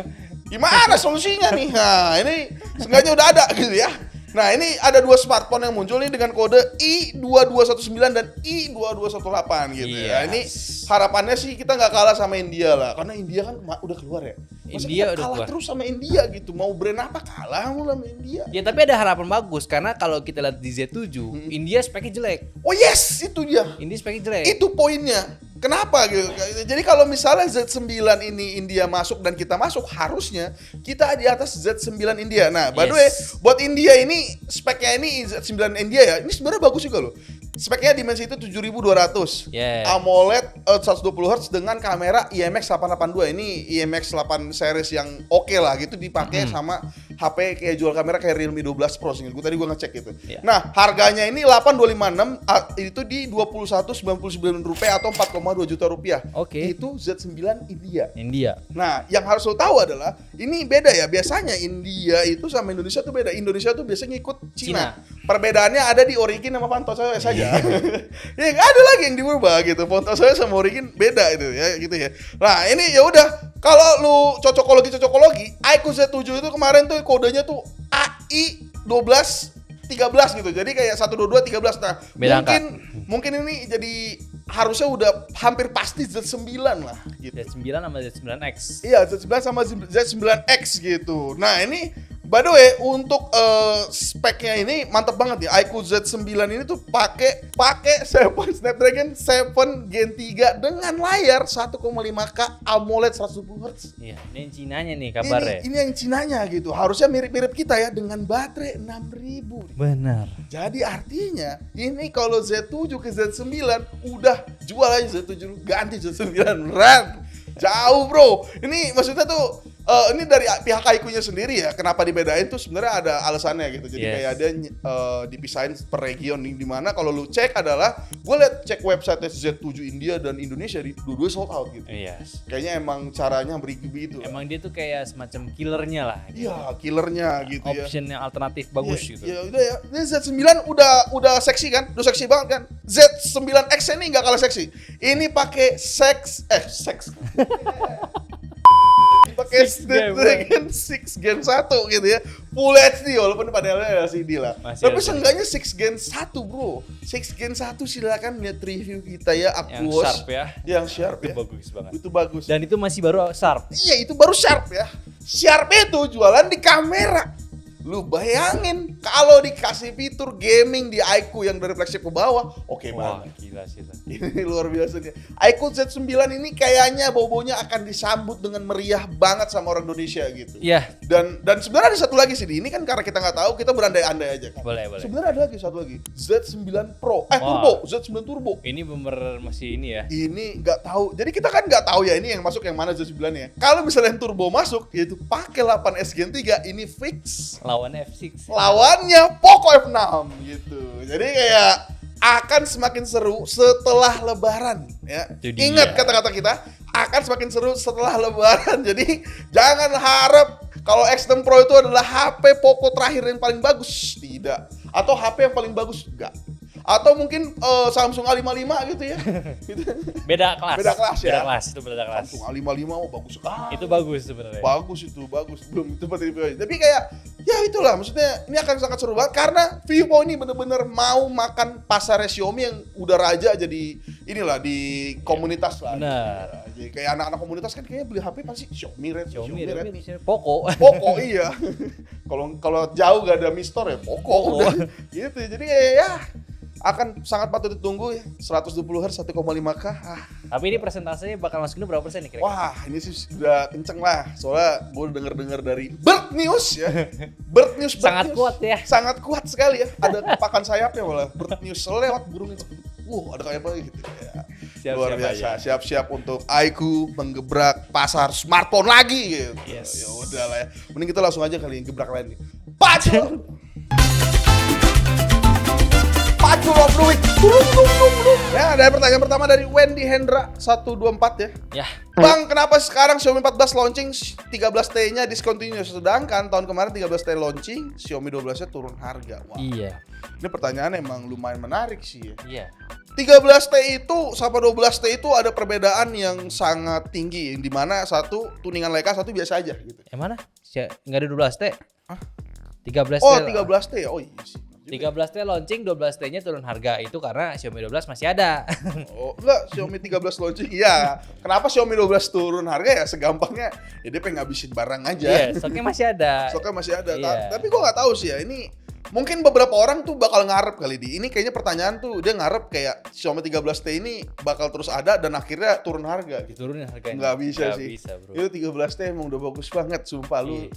Speaker 2: Gimana solusinya nih? Nah, ini sengaja udah ada gitu ya. Nah, ini ada 2 smartphone yang muncul nih dengan kode I2219 dan I2218 gitu ya. Ini harapannya sih kita nggak kalah sama India lah, karena India kan udah keluar ya. Masa
Speaker 1: India
Speaker 2: kita
Speaker 1: udah
Speaker 2: kalah
Speaker 1: keluar.
Speaker 2: terus sama India gitu. Mau brand apa kalah mulu sama India.
Speaker 1: Ya tapi ada harapan bagus karena kalau kita lihat di Z7, India speknya jelek.
Speaker 2: Oh yes, itu dia.
Speaker 1: India speknya jelek.
Speaker 2: Itu poinnya. Kenapa gitu? Jadi kalau misalnya Z9 ini India masuk dan kita masuk, harusnya kita di atas Z9 India. Nah, by the way, buat India ini speknya ini Z9 India ya. Ini sebenarnya bagus juga loh. Speknya dimensi itu 7200.
Speaker 1: Yeah.
Speaker 2: AMOLED 120 Hz dengan kamera IMX882. Ini IMX8 series yang oke lah gitu, dipakai sama HP kayak jual kamera kayak Realme 12 Pro sih. Tadi gua ngecek gitu.
Speaker 1: Yeah.
Speaker 2: Nah, harganya ini 8256 itu di 2199 rupiah atau 4,2 juta rupiah.
Speaker 1: Oke.
Speaker 2: Itu Z9 India.
Speaker 1: India.
Speaker 2: Nah, yang harus lo tahu adalah ini beda ya. Biasanya India itu sama Indonesia tuh beda. Indonesia tuh biasanya ngikut Cina. Perbedaannya ada di Origin sama Pantau saja. Ya nggak ada lagi yang diubah gitu. Pantau saya sama Origin beda itu ya gitu ya. Nah, ini ya udah, kalau lu cocokologi iQOO Z7 itu kemarin tuh kodenya tuh AI1213 gitu. Jadi kayak 12213. Nah,
Speaker 1: Beda
Speaker 2: mungkin ini jadi harusnya udah hampir pasti Z9 lah gitu.
Speaker 1: Z9 sama Z9X.
Speaker 2: Iya, Z9 sama Z9X gitu. Nah, ini by the way, untuk speknya ini mantap banget ya. iQOO Z9 ini tuh pakai Snapdragon 7 Gen 3 dengan layar 1,5K AMOLED 120 Hz.
Speaker 1: Iya, ini Cinanya nih kabarnya.
Speaker 2: Ini yang Cinanya gitu. Harusnya mirip-mirip kita ya dengan baterai 6000.
Speaker 1: Benar.
Speaker 2: Jadi artinya ini kalau Z7 ke Z9 udah jual aja Z7, ganti Z9 beneran. Jauh bro. Ini maksudnya tuh ini dari pihak iQOO-nya sendiri ya. Kenapa dibedain tuh sebenarnya ada alasannya gitu. Jadi kayak ada dipisahin per region, di mana kalau lu cek adalah, gue liat cek website Z7 India dan Indonesia di dua-dua sold out gitu.
Speaker 1: Iya.
Speaker 2: Kayaknya emang caranya begitu.
Speaker 1: Emang dia tuh kayak semacam killernya lah.
Speaker 2: Iya, killernya gitu ya.
Speaker 1: Option yang alternatif bagus gitu.
Speaker 2: Ya udah ya. Ini Z9 udah seksi kan? Udah seksi banget kan? Z9X ini nggak kalah seksi. Ini pakai seks. Pakai Snapdragon 6 Gen 1 gitu ya. Full HD walaupun panelnya LCD lah. Tapi seenggaknya 6 Gen 1 bro. 6 Gen 1 silakan lihat review kita ya.
Speaker 1: Yang sharp ya.
Speaker 2: Yang sharp
Speaker 1: Itu
Speaker 2: ya.
Speaker 1: bagus banget.
Speaker 2: Itu bagus.
Speaker 1: Dan itu masih baru sharp.
Speaker 2: Iya, itu baru sharp ya. Sharp itu jualan di kamera. Lu bayangin kalau dikasih fitur gaming di iQOO yang dari flagship ke bawah, oke banget.
Speaker 1: Gila sih itu.
Speaker 2: Ini luar biasa nih. iQOO Z9 ini kayaknya bobonya akan disambut dengan meriah banget sama orang Indonesia gitu.
Speaker 1: Iya.
Speaker 2: Dan sebenarnya ada satu lagi sih, ini kan karena kita nggak tahu, kita berandai-andai aja kan.
Speaker 1: Boleh.
Speaker 2: Sebenarnya ada lagi satu lagi, Z9 Pro, Turbo, Z9 Turbo.
Speaker 1: Ini bener masih ini ya.
Speaker 2: Ini nggak tahu. Jadi kita kan nggak tahu ya ini yang masuk yang mana Z9 ya. Kalau misalnya yang Turbo masuk, yaitu pakai 8S Gen 3, ini fix.
Speaker 1: Lawannya F6.
Speaker 2: Lawannya Poco F6 gitu. Jadi kayak akan semakin seru setelah Lebaran ya. Ingat kata-kata kita, akan semakin seru setelah Lebaran. Jadi jangan harap kalau X6 Pro itu adalah HP Poco terakhir yang paling bagus, tidak. Atau HP yang paling bagus, enggak. Atau mungkin Samsung A55 gitu ya.
Speaker 1: Beda kelas.
Speaker 2: Beda kelas ya.
Speaker 1: Itu beda kelas.
Speaker 2: Samsung A55 bagus sekali.
Speaker 1: Itu bagus sebenarnya.
Speaker 2: Bagus. Belum itu materi. Tapi kayak ya itulah, maksudnya ini akan sangat seru banget karena Vivo ini bener-bener mau makan pasar Xiaomi yang udah raja jadi inilah di komunitas lah.
Speaker 1: Benar.
Speaker 2: Jadi kayak anak-anak komunitas kan kayaknya beli HP pasti Xiaomi,
Speaker 1: Xiaomi
Speaker 2: Redmi.
Speaker 1: Poco.
Speaker 2: Poco iya. Kalau jauh gak ada Mi Store ya Poco. Udah. Gitu. Jadi kayak ya akan sangat patut ditunggu ya. 120 Hz 1,5K.
Speaker 1: Tapi ini persentasenya bakal masukin berapa persen nih kira-kira?
Speaker 2: Wah, ini sih udah kenceng lah. Soalnya gue denger dari Bird News ya. Bird News.
Speaker 1: Sangat kuat ya.
Speaker 2: Sangat kuat sekali ya. Ada pakan sayapnya malah. Bird News lewat burung itu. Ada kayak apa gitu ya. Luar biasa. Siap-siap untuk iQOO menggebrak pasar smartphone lagi gitu.
Speaker 1: Yes.
Speaker 2: Ya udah lah ya. Mending kita langsung aja kali yang gebrak lain nih. Pacul of the Week. Ya, ada pertanyaan pertama dari Wendy Hendra 124 ya.
Speaker 1: Ya.
Speaker 2: Bang, kenapa sekarang Xiaomi 14 launching 13T-nya discontinuous, sedangkan tahun kemarin 13T launching Xiaomi 12-nya turun harga? Wah.
Speaker 1: Iya.
Speaker 2: Ini pertanyaan emang lumayan menarik sih ya.
Speaker 1: Iya.
Speaker 2: 13T itu sama 12T itu ada perbedaan yang sangat tinggi, di mana satu tuningan Leica, satu biasa aja gitu.
Speaker 1: Yang mana? Nggak ada 12T? 13T.
Speaker 2: Oh 13T ya, oh iya sih.
Speaker 1: 13T launching, 12T-nya turun harga. Itu karena Xiaomi 12 masih ada.
Speaker 2: Oh enggak, Xiaomi 13 launching, iya. Kenapa Xiaomi 12 turun harga ya? Segampangnya, ya dia pengen ngabisin barang aja.
Speaker 1: Iya, stoknya masih ada.
Speaker 2: Stoknya masih ada.
Speaker 1: Iya.
Speaker 2: Tapi gue nggak tahu sih ya, ini mungkin beberapa orang tuh bakal ngarep kali di. Ini kayaknya pertanyaan tuh dia ngarep kayak Xiaomi 13T ini bakal terus ada dan akhirnya turun harga gitu.
Speaker 1: Diturunin harganya.
Speaker 2: Nggak bisa
Speaker 1: Nggak
Speaker 2: sih.
Speaker 1: bisa, bro.
Speaker 2: Itu 13T emang udah bagus banget, sumpah lu.
Speaker 1: Iya.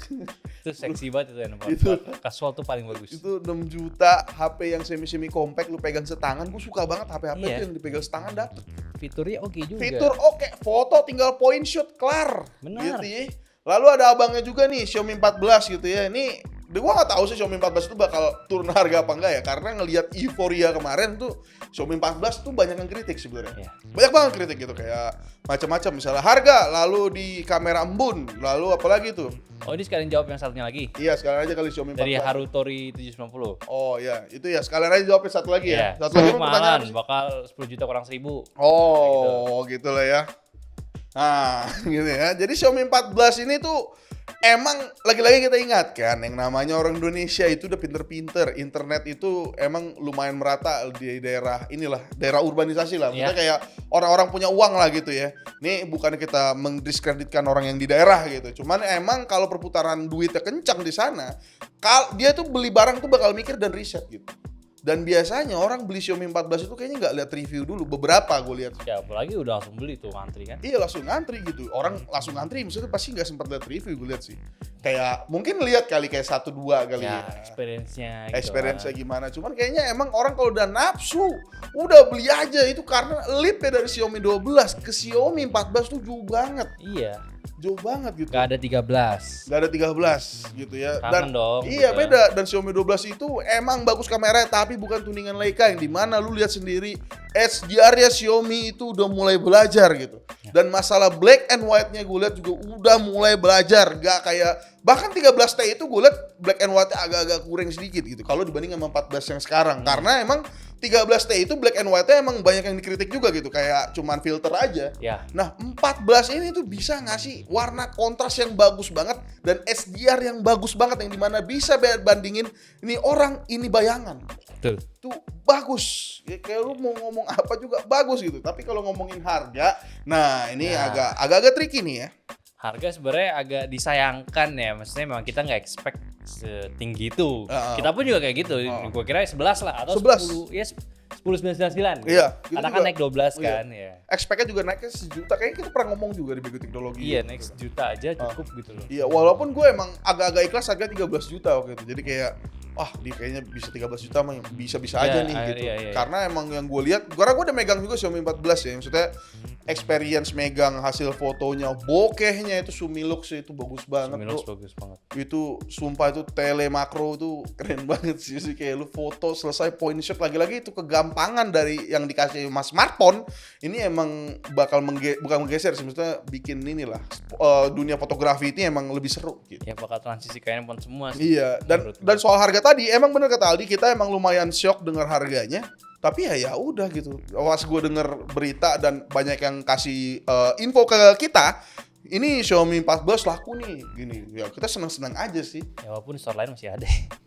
Speaker 1: Itu seksi banget itu yang
Speaker 2: Itu-
Speaker 1: casual tuh paling bagus.
Speaker 2: Itu 6 juta HP yang semi compact lu pegang setangan. Gue suka banget HP-HP
Speaker 1: Iya.
Speaker 2: itu yang dipegang setangan dapet.
Speaker 1: Fiturnya oke juga.
Speaker 2: Fitur oke, foto tinggal point shoot kelar.
Speaker 1: Benar.
Speaker 2: Gitu ya. Lalu ada abangnya juga nih Xiaomi 14 gitu ya. Ini gua nggak tahu sih Xiaomi 14 itu bakal turun harga apa enggak ya, karena ngelihat euforia kemarin tuh Xiaomi 14 tuh banyak yang kritik sebenarnya.
Speaker 1: Iya.
Speaker 2: Banyak banget kritik gitu kayak macam-macam, misalnya harga, lalu di kamera embun, lalu apalagi tuh.
Speaker 1: Oh, ini sekalian jawab yang satunya lagi.
Speaker 2: Iya, sekalian aja kali Xiaomi 14.
Speaker 1: Dari Harutori 790.
Speaker 2: Oh iya, itu ya sekalian aja jawabin satu lagi ya.
Speaker 1: Iya.
Speaker 2: Satu lagi apa pertanyaan?
Speaker 1: Kemahalan,
Speaker 2: apa sih?
Speaker 1: bakal 10 juta kurang 1000.
Speaker 2: Oh, gitu lah ya. Nah, gitu ya. Jadi Xiaomi 14 ini tuh emang lagi-lagi kita ingatkan yang namanya orang Indonesia itu udah pinter-pinter. Internet itu emang lumayan merata di daerah inilah, daerah urbanisasi lah. Maksudnya
Speaker 1: Iya.
Speaker 2: kayak orang-orang punya uang lah gitu ya. Ini bukan kita mendiskreditkan orang yang di daerah gitu. Cuman emang kalau perputaran duitnya kencang di sana, dia tuh beli barang tuh bakal mikir dan riset gitu. Dan biasanya orang beli Xiaomi 14 itu kayaknya nggak lihat review dulu. Beberapa gue lihat.
Speaker 1: Ya, apalagi udah langsung beli tuh antri kan.
Speaker 2: Iya langsung ngantri gitu. Orang langsung ngantri maksudnya pasti nggak sempat lihat review, gue lihat sih. Kayak mungkin lihat kali kayak 1-2 kali ya.
Speaker 1: Experience-nya gitu.
Speaker 2: Experience-nya gimana. Cuman kayaknya emang orang kalau udah nafsu, udah beli aja itu karena leap-nya dari Xiaomi 12 ke Xiaomi 14 tuh jauh banget.
Speaker 1: Iya.
Speaker 2: Jauh banget gitu.
Speaker 1: Gak ada 13.
Speaker 2: Gak ada 13 gitu ya.
Speaker 1: Kangen dong,
Speaker 2: iya
Speaker 1: gitu.
Speaker 2: beda. Dan Xiaomi 12 itu emang bagus kameranya, tapi bukan tuningan Leica yang dimana lu lihat sendiri HDR-nya Xiaomi itu udah mulai belajar gitu. Dan masalah black and white-nya gue lihat juga udah mulai belajar. Gak kayak, bahkan 13T itu gue lihat black and white-nya agak-agak kurang sedikit gitu kalau dibanding sama 14 yang sekarang. Karena emang 13T itu black and white-nya emang banyak yang dikritik juga gitu, kayak cuman filter aja.
Speaker 1: Ya.
Speaker 2: Nah, 14 ini tuh bisa ngasih warna kontras yang bagus banget dan SDR yang bagus banget yang dimana bisa bandingin ini orang, ini bayangan.
Speaker 1: Betul.
Speaker 2: Tuh bagus. Ya, kayak lu mau ngomong apa juga bagus gitu. Tapi kalau ngomongin harga, nah ini
Speaker 1: Ya.
Speaker 2: agak-agak tricky nih ya.
Speaker 1: Harga sebenarnya agak disayangkan ya. Maksudnya memang kita nggak expect setinggi itu. Kita pun juga kayak gitu. Gue kira 11 lah atau
Speaker 2: 11.
Speaker 1: 10. Ya 10,999.
Speaker 2: Iya, gitu
Speaker 1: Karena
Speaker 2: juga.
Speaker 1: kan naik 12
Speaker 2: Iya.
Speaker 1: kan ya.
Speaker 2: Expect-nya juga naiknya sejuta. Kayaknya kita pernah ngomong juga di Bego Teknologi.
Speaker 1: Iya, naik sejuta aja cukup gitu loh.
Speaker 2: Iya, walaupun gue emang agak-agak ikhlas harga 13 juta waktu itu. Jadi kayak, wah dia kayaknya bisa 13 juta mah bisa-bisa aja
Speaker 1: Iya,
Speaker 2: nih gitu.
Speaker 1: iya.
Speaker 2: Karena emang yang gue lihat, karena gue udah megang juga Xiaomi 14 ya. Maksudnya experience megang hasil fotonya, bokehnya itu Sumilux itu bagus banget
Speaker 1: Sumilux
Speaker 2: bro.
Speaker 1: bagus banget.
Speaker 2: Itu sumpah itu tele makro itu keren banget sih. Kayak lu foto selesai point shot, lagi-lagi itu kegampangan dari yang dikasih mas smartphone. Ini emang bakal bukan menggeser sih, maksudnya bikin inilah dunia fotografi ini emang lebih seru gitu.
Speaker 1: Ya bakal transisi ke handphone semua sih.
Speaker 2: Iya, dan
Speaker 1: menurut gue.
Speaker 2: dan soal harga tadi emang bener kata Aldi, kita emang lumayan shock dengar harganya. Tapi ya udah gitu. Pas gue denger berita dan banyak yang kasih info ke kita, ini Xiaomi 14 laku nih, gini. Ya kita seneng-seneng aja sih.
Speaker 1: Ya walaupun store lain masih ada.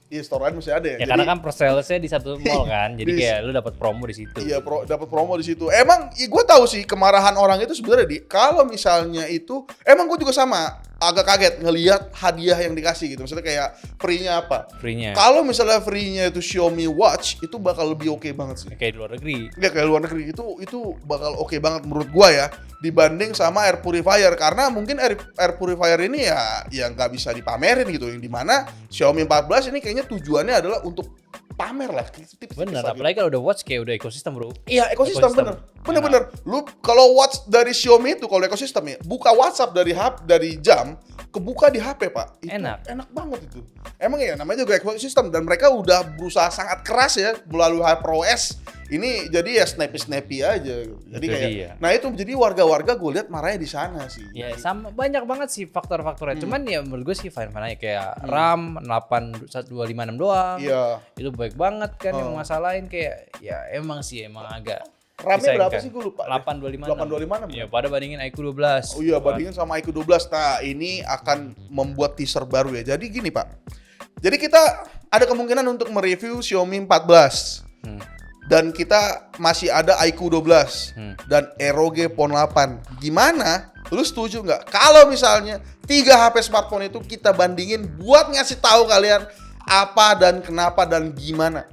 Speaker 2: Iya, store lain masih ada ya.
Speaker 1: Ya karena kan per-sales-nya di satu mall kan. Jadi
Speaker 2: Di-
Speaker 1: kayak lu dapat promo di situ.
Speaker 2: Iya, dapat promo di situ. Emang ya gue tahu sih kemarahan orang itu sebenarnya kalau misalnya itu, emang gue juga sama agak kaget ngelihat hadiah yang dikasih gitu. Maksudnya kayak free-nya apa?
Speaker 1: Free-nya.
Speaker 2: Kalau misalnya free-nya itu Xiaomi Watch, itu bakal lebih oke banget sih.
Speaker 1: Kayak di luar negeri.
Speaker 2: Ya kayak luar negeri itu bakal oke banget menurut gua ya, dibanding sama air purifier, karena mungkin air purifier ini ya nggak bisa dipamerin gitu, yang dimana Xiaomi 14 ini kayaknya tujuannya adalah untuk pamer lah, tips-tips
Speaker 1: Bener,
Speaker 2: lah gitu.
Speaker 1: apalagi kalau udah watch kayak udah ekosistem bro.
Speaker 2: Iya, ekosistem bener. Lu kalau watch dari Xiaomi itu kalau ekosistem ya, buka WhatsApp dari jam, kebuka di HP pak. Itu enak banget itu. Emang ya namanya juga ekosistem, dan mereka udah berusaha sangat keras ya melalui HyperOS. Ini jadi ya snappy aja. Jadi
Speaker 1: Itu
Speaker 2: kayak,
Speaker 1: dia.
Speaker 2: nah itu jadi warga-warga gue lihat marahnya di sana sih.
Speaker 1: Ya sama banyak banget sih faktor-faktornya. Cuman ya menurut gue sih fine aja, kayak RAM 8256 doang.
Speaker 2: Iya.
Speaker 1: Itu baik banget kan, yang masalahin kayak ya emang agak
Speaker 2: RAM-nya berapa
Speaker 1: disayangkan.
Speaker 2: sih gue lupa.
Speaker 1: 8256.
Speaker 2: 8256.
Speaker 1: Ya pada bandingin iQOO 12.
Speaker 2: Oh iya, bandingin sama iQOO 12. Nah, ini akan membuat teaser baru ya. Jadi gini, Pak. Jadi kita ada kemungkinan untuk mereview Xiaomi 14. Dan kita masih ada iQOO 12 dan ROG Phone 8. Gimana? Lu setuju nggak? Kalau misalnya 3 HP smartphone itu kita bandingin buat ngasih tahu kalian apa dan kenapa dan gimana.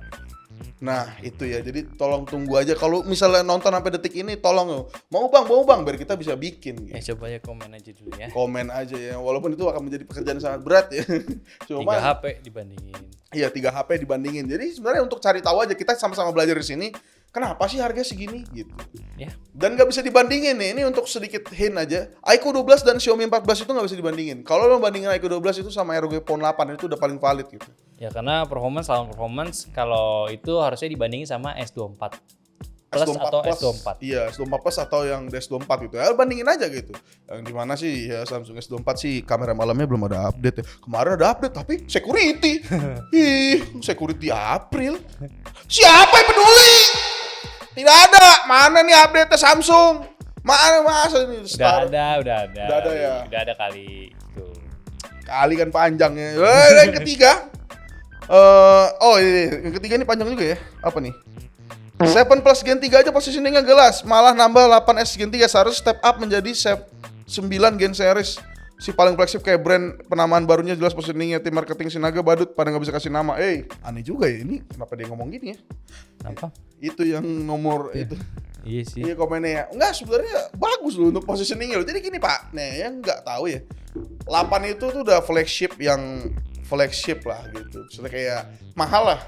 Speaker 2: Nah itu ya, jadi tolong tunggu aja. Kalau misalnya nonton sampai detik ini, tolong mau bang, biar kita bisa bikin.
Speaker 1: Ya coba ya komen aja dulu ya.
Speaker 2: Komen aja ya, walaupun itu akan menjadi pekerjaan sangat berat ya.
Speaker 1: 3 HP dibandingin.
Speaker 2: Iya 3 HP dibandingin. Jadi sebenarnya untuk cari tahu aja, kita sama-sama belajar di sini. Kenapa sih harga segini gitu?
Speaker 1: Ya.
Speaker 2: Dan nggak bisa dibandingin nih. Ini untuk sedikit hint aja. iQOO 12 dan Xiaomi 14 itu nggak bisa dibandingin. Kalau lo bandingin iQOO 12 itu sama ROG Phone 8 itu udah paling valid gitu.
Speaker 1: Ya karena performance kalau itu harusnya dibandingin sama S24 Plus
Speaker 2: S24
Speaker 1: atau
Speaker 2: Plus.
Speaker 1: S24.
Speaker 2: Iya, S24 Plus atau yang S24 gitu. Ya bandingin aja gitu. Yang dimana sih ya Samsung S24 sih kamera malamnya belum ada update ya. Kemarin ada update tapi security. Security April. Siapa yang peduli? Tidak ada. Mana nih update Samsung? Mana masa ini?
Speaker 1: Udah ada
Speaker 2: ya.
Speaker 1: Udah ada kali itu.
Speaker 2: Kali kan panjang ya. Yang ketiga. Yang ketiga ini panjang juga ya. Apa nih? 7 Plus Gen 3 aja positioningnya jelas. Malah nambah 8S Gen 3 seharusnya step up menjadi 9 Gen series. Si paling flagship kayak brand penamaan barunya jelas positioningnya. Tim marketing Sinaga badut pada nggak bisa kasih nama. Aneh juga ya ini. Kenapa dia ngomong gini ya?
Speaker 1: Apa?
Speaker 2: Itu yang nomor itu.
Speaker 1: Iya sih.
Speaker 2: Iya komennya ya. Enggak, sebenarnya bagus loh untuk positioningnya loh. Jadi gini Pak, yang nggak tahu ya. 8 itu tuh udah flagship lah gitu. Maksudnya kayak mahal lah.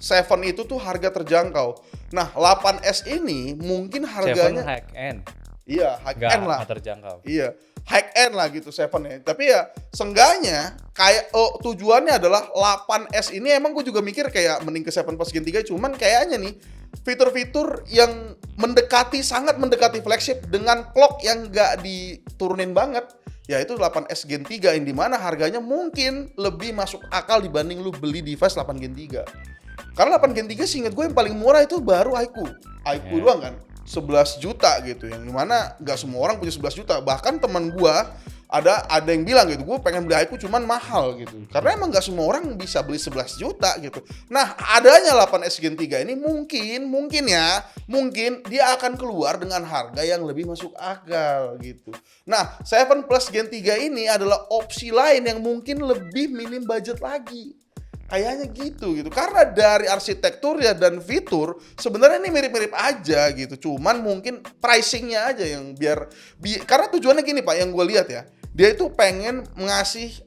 Speaker 2: 7 itu tuh harga terjangkau. Nah 8S ini mungkin harganya
Speaker 1: 7 high end.
Speaker 2: Iya, high end lah.
Speaker 1: Nggak terjangkau.
Speaker 2: Iya, high end lah gitu 7 ya. Tapi ya seenggaknya kayak tujuannya adalah 8S ini emang gue juga mikir kayak mending ke 7 Plus Gen 3, cuman kayaknya nih fitur-fitur yang sangat mendekati flagship dengan clock yang nggak diturunin banget, yaitu 8S Gen 3 yang dimana harganya mungkin lebih masuk akal dibanding lu beli device 8 Gen 3. Karena 8 Gen 3 seinget gue yang paling murah itu baru iQOO doang kan, 11 juta gitu, yang dimana nggak semua orang punya 11 juta. Bahkan teman gue ada yang bilang gitu, gue pengen beli iQOO cuman mahal gitu, karena emang nggak semua orang bisa beli 11 juta gitu. Nah adanya 8S Gen 3 ini mungkin dia akan keluar dengan harga yang lebih masuk akal gitu. Nah 7 Plus Gen 3 ini adalah opsi lain yang mungkin lebih minim budget lagi. Kayaknya gitu. Karena dari arsitekturnya dan fitur sebenarnya ini mirip-mirip aja gitu. Cuman mungkin pricingnya aja yang karena tujuannya gini Pak, yang gue lihat ya, dia itu pengen ngasih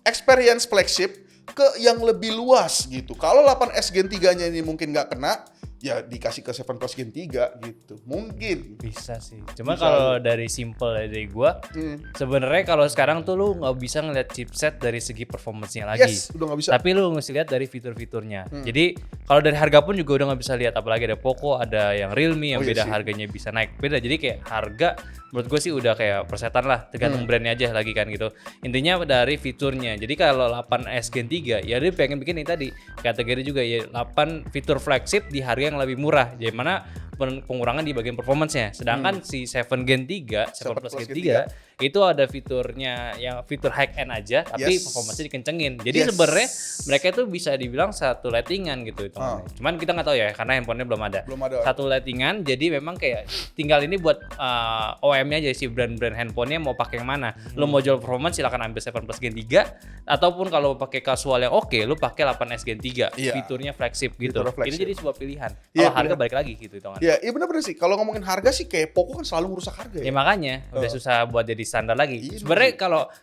Speaker 2: experience flagship ke yang lebih luas gitu. Kalau 8S Gen 3-nya ini mungkin nggak kena, ya dikasih ke 7 Plus Gen 3 gitu. Mungkin.
Speaker 1: Bisa sih. Cuma kalau dari simple dari gua, sebenarnya kalau sekarang tuh lu nggak bisa ngeliat chipset dari segi performance-nya lagi.
Speaker 2: Yes, udah nggak bisa.
Speaker 1: Tapi lu mesti lihat dari fitur-fiturnya. Jadi kalau dari harga pun juga udah nggak bisa lihat. Apalagi ada Poco, ada yang Realme yang beda harganya bisa naik. Beda. Jadi kayak harga menurut gue sih udah kayak persetan lah. Tergantung brandnya aja lagi kan gitu. Intinya dari fiturnya. Jadi kalau 8S Gen 3 ya dia pengen bikin ini tadi kategori juga ya 8 fitur flagship di harga yang lebih murah, jadi mana pengurangan di bagian performance-nya. Sedangkan si 7 Gen 3, 7 Plus Gen 3 itu ada fiturnya yang fitur high end aja, tapi performance-nya dikencengin. Jadi sebenarnya mereka itu bisa dibilang satu lettingan gitu. Cuman kita nggak tahu ya karena handphonenya belum ada. Satu lettingan, jadi memang kayak tinggal ini buat OEM-nya aja, si brand-brand handphonenya mau pakai yang mana. Lo mau jual performance silakan ambil 7 Plus Gen 3, ataupun kalau pakai casual yang oke, lo pakai 8S Gen 3. Fiturnya flagship gitu. Ini jadi sebuah pilihan. Kalau harga balik lagi gitu hitungannya.
Speaker 2: Iya benar-benar sih. Kalau ngomongin harga sih kayak Poco kan selalu merusak harga ya.
Speaker 1: Ya makanya udah susah buat jadi standar lagi. Sebenarnya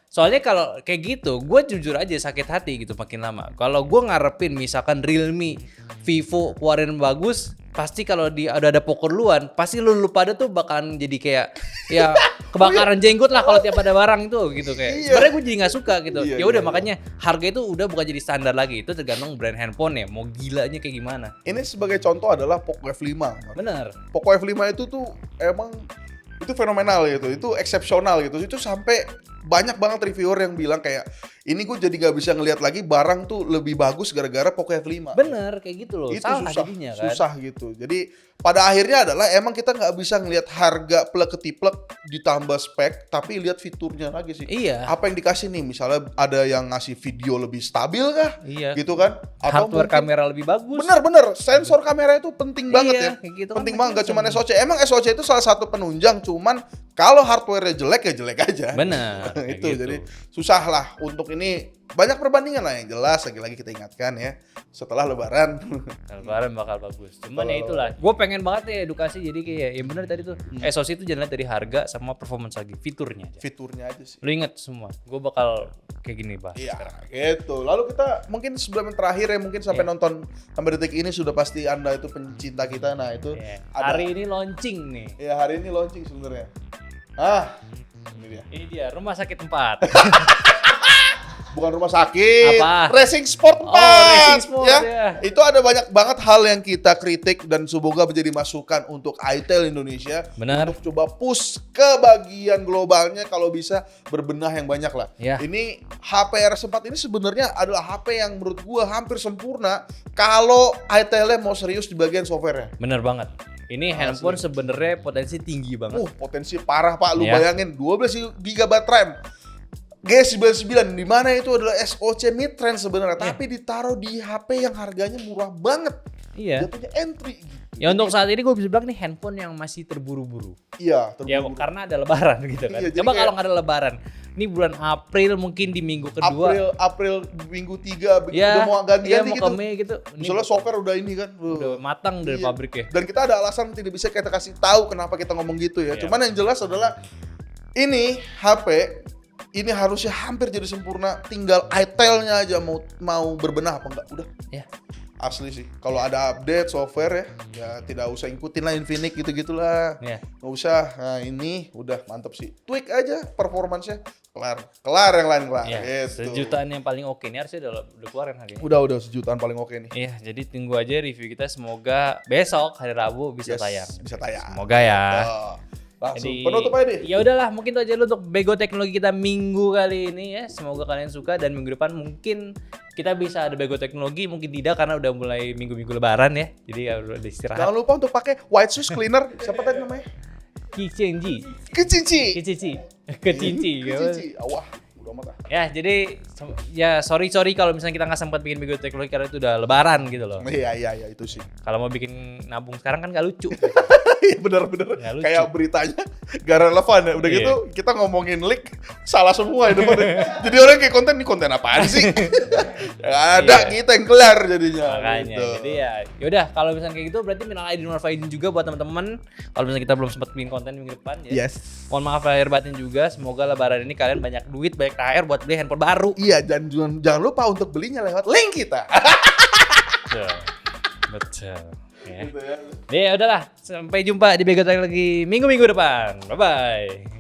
Speaker 1: soalnya kalau kayak gitu, gue jujur aja sakit hati gitu makin lama. Kalau gue ngarepin misalkan Realme, Vivo keluarin bagus, pasti kalau ada Poco duluan, pasti lu pada tuh bakalan jadi kayak ya kebakaran jenggot lah kalau tiap ada barang itu gitu kayak. Sebenarnya gue jadi nggak suka gitu. Ya udah makanya harga itu udah bukan jadi standar lagi. Itu tergantung brand handphone ya, mau gilanya kayak gimana.
Speaker 2: Ini sebagai contoh adalah Poco F5.
Speaker 1: Bener.
Speaker 2: Poco F5 itu tuh emang itu fenomenal gitu, itu eksepsional gitu. Itu sampai banyak banget reviewer yang bilang kayak ini gue jadi nggak bisa ngelihat lagi barang tuh lebih bagus gara-gara Poco F5.
Speaker 1: Bener kayak gitu loh.
Speaker 2: Itu
Speaker 1: Salah
Speaker 2: susah,
Speaker 1: jadinya kan.
Speaker 2: susah gitu. Jadi pada akhirnya adalah emang kita nggak bisa ngelihat harga plek ketiplek ditambah spek, tapi lihat fiturnya lagi sih.
Speaker 1: Iya.
Speaker 2: Apa yang dikasih nih? Misalnya ada yang ngasih video lebih stabil kah?
Speaker 1: Iya.
Speaker 2: Gitu kan?
Speaker 1: Hardware
Speaker 2: mungkin-
Speaker 1: kamera lebih bagus.
Speaker 2: Bener, sensor kamera itu penting banget
Speaker 1: Iya,
Speaker 2: ya.
Speaker 1: kayak gitu kan
Speaker 2: Penting banget, gak cuma
Speaker 1: macam-macam.
Speaker 2: SoC. Emang SoC itu salah satu penunjang, cuman kalau hardware-nya jelek ya jelek aja.
Speaker 1: Bener. kayak
Speaker 2: Itu
Speaker 1: gitu.
Speaker 2: jadi susah lah untuk ini. Banyak perbandingan lah yang jelas, lagi-lagi kita ingatkan ya. Setelah lebaran.
Speaker 1: Lebaran bakal bagus. Cuman
Speaker 2: Betul.
Speaker 1: ya itulah. Gue pengen banget ya edukasi, jadi kayak ya bener tadi tuh. SoC itu jangan lihat dari harga sama performance lagi, fiturnya aja.
Speaker 2: Fiturnya aja sih.
Speaker 1: Lu inget semua. Gue bakal kayak gini bahas.
Speaker 2: Iya, gitu. Lalu kita mungkin sebelum yang terakhir ya, mungkin sampai
Speaker 1: Iya.
Speaker 2: nonton sampai detik ini sudah pasti Anda itu pencinta kita. Nah, itu
Speaker 1: Iya.
Speaker 2: ada.
Speaker 1: Hari ini launching nih.
Speaker 2: Ya, hari ini launching sebenarnya. Ah, ini dia.
Speaker 1: Ini dia Rumah Sakit 4.
Speaker 2: Bukan rumah sakit,
Speaker 1: Apa?
Speaker 2: Racing Sport 4.
Speaker 1: Racing Sport, ya.
Speaker 2: Itu ada banyak banget hal yang kita kritik dan semoga menjadi masukan untuk itel Indonesia.
Speaker 1: Benar.
Speaker 2: Untuk coba push ke bagian globalnya kalau bisa berbenah yang banyak lah.
Speaker 1: Ya.
Speaker 2: Ini HP RS4 ini sebenarnya adalah HP yang menurut gua hampir sempurna kalau itel-nya mau serius di bagian software-nya.
Speaker 1: Bener banget. Ini handphone sebenarnya potensi tinggi banget.
Speaker 2: Potensi parah Pak, lu
Speaker 1: Ya.
Speaker 2: bayangin 12 GB RAM. G99 di mana itu adalah SoC mid range sebenarnya, tapi ditaruh di HP yang harganya murah banget.
Speaker 1: Iya.
Speaker 2: Jatuhnya entry gitu.
Speaker 1: Ya untuk saat ini gue bisa bilang nih handphone yang masih terburu-buru.
Speaker 2: Iya,
Speaker 1: Ya
Speaker 2: terburu-buru.
Speaker 1: karena ada lebaran gitu kan.
Speaker 2: Iya, jadi
Speaker 1: Coba
Speaker 2: kayak-
Speaker 1: kalau nggak ada lebaran. Ini bulan April mungkin di minggu kedua.
Speaker 2: April minggu 3
Speaker 1: Ya,
Speaker 2: udah mau ganti-ganti
Speaker 1: iya, mau
Speaker 2: gitu.
Speaker 1: ke Mei gitu. Ini
Speaker 2: Misalnya software udah ini kan.
Speaker 1: udah matang dari
Speaker 2: Iya.
Speaker 1: pabrik ya.
Speaker 2: Dan kita ada alasan tidak bisa kita kasih tahu kenapa kita ngomong gitu ya.
Speaker 1: Iya.
Speaker 2: Cuman yang jelas adalah ini HP ini harusnya hampir jadi sempurna, tinggal itel-nya aja mau berbenah apa enggak, udah.
Speaker 1: Ya.
Speaker 2: Asli sih. Kalau ada update software ya tidak usah ikutin lah Infinix gitu-gitulah.
Speaker 1: Ya.
Speaker 2: Nggak usah. Nah, ini udah mantep sih. Tweak aja performance-nya. Kelar yang lain kelar.
Speaker 1: Ya,
Speaker 2: Gitu.
Speaker 1: sejutaan yang paling oke ini harusnya udah keluarin harganya.
Speaker 2: Udah sejutaan paling oke nih.
Speaker 1: Iya, jadi tunggu aja review kita, semoga besok hari Rabu bisa
Speaker 2: Yes,
Speaker 1: tayang.
Speaker 2: bisa tayang.
Speaker 1: Semoga ya.
Speaker 2: Oh, langsung
Speaker 1: Jadi,
Speaker 2: penutup aja deh.
Speaker 1: ya udahlah, mungkin itu aja dulu untuk Bego Teknologi kita minggu kali ini ya. Semoga kalian suka dan minggu depan mungkin kita bisa ada Bego Teknologi, mungkin tidak karena udah mulai minggu-minggu lebaran ya. Jadi ya udah istirahat.
Speaker 2: Jangan lupa untuk pakai white shoes cleaner. Siapa tadi namanya?
Speaker 1: Kicenji.
Speaker 2: Kecinci.
Speaker 1: Kecinci. Kecinci.
Speaker 2: Kecinci. Wah, udah amat ah.
Speaker 1: Ya, jadi ya sorry kalau misalnya kita nggak sempat bikin Bego Teknologi karena itu udah lebaran gitu loh.
Speaker 2: Iya itu sih.
Speaker 1: Kalau mau bikin nabung sekarang kan gak lucu.
Speaker 2: Iya bener-bener
Speaker 1: Nggak lucu.
Speaker 2: kayak beritanya gak relevan ya. Udah
Speaker 1: Iya.
Speaker 2: gitu kita ngomongin leak salah semua itu Jadi orang kayak konten ini konten apaan sih? Gak ada
Speaker 1: Iya.
Speaker 2: kita yang kelar jadinya.
Speaker 1: Makanya,
Speaker 2: gitu.
Speaker 1: jadi ya yaudah kalau misalnya kayak gitu berarti minal aidin wal faizin juga buat teman-teman. Kalau misalnya kita belum sempat bikin konten minggu depan ya.
Speaker 2: Yes.
Speaker 1: Mohon maaf lahir batin juga. Semoga lebaran ini kalian banyak duit, banyak THR buat beli handphone baru.
Speaker 2: Iya dan jangan lupa untuk belinya lewat link kita.
Speaker 1: Betul. Betul. Ya.
Speaker 2: Gitu ya.
Speaker 1: Ya udahlah, sampai jumpa di Bego Teknologi minggu-minggu depan. Bye bye.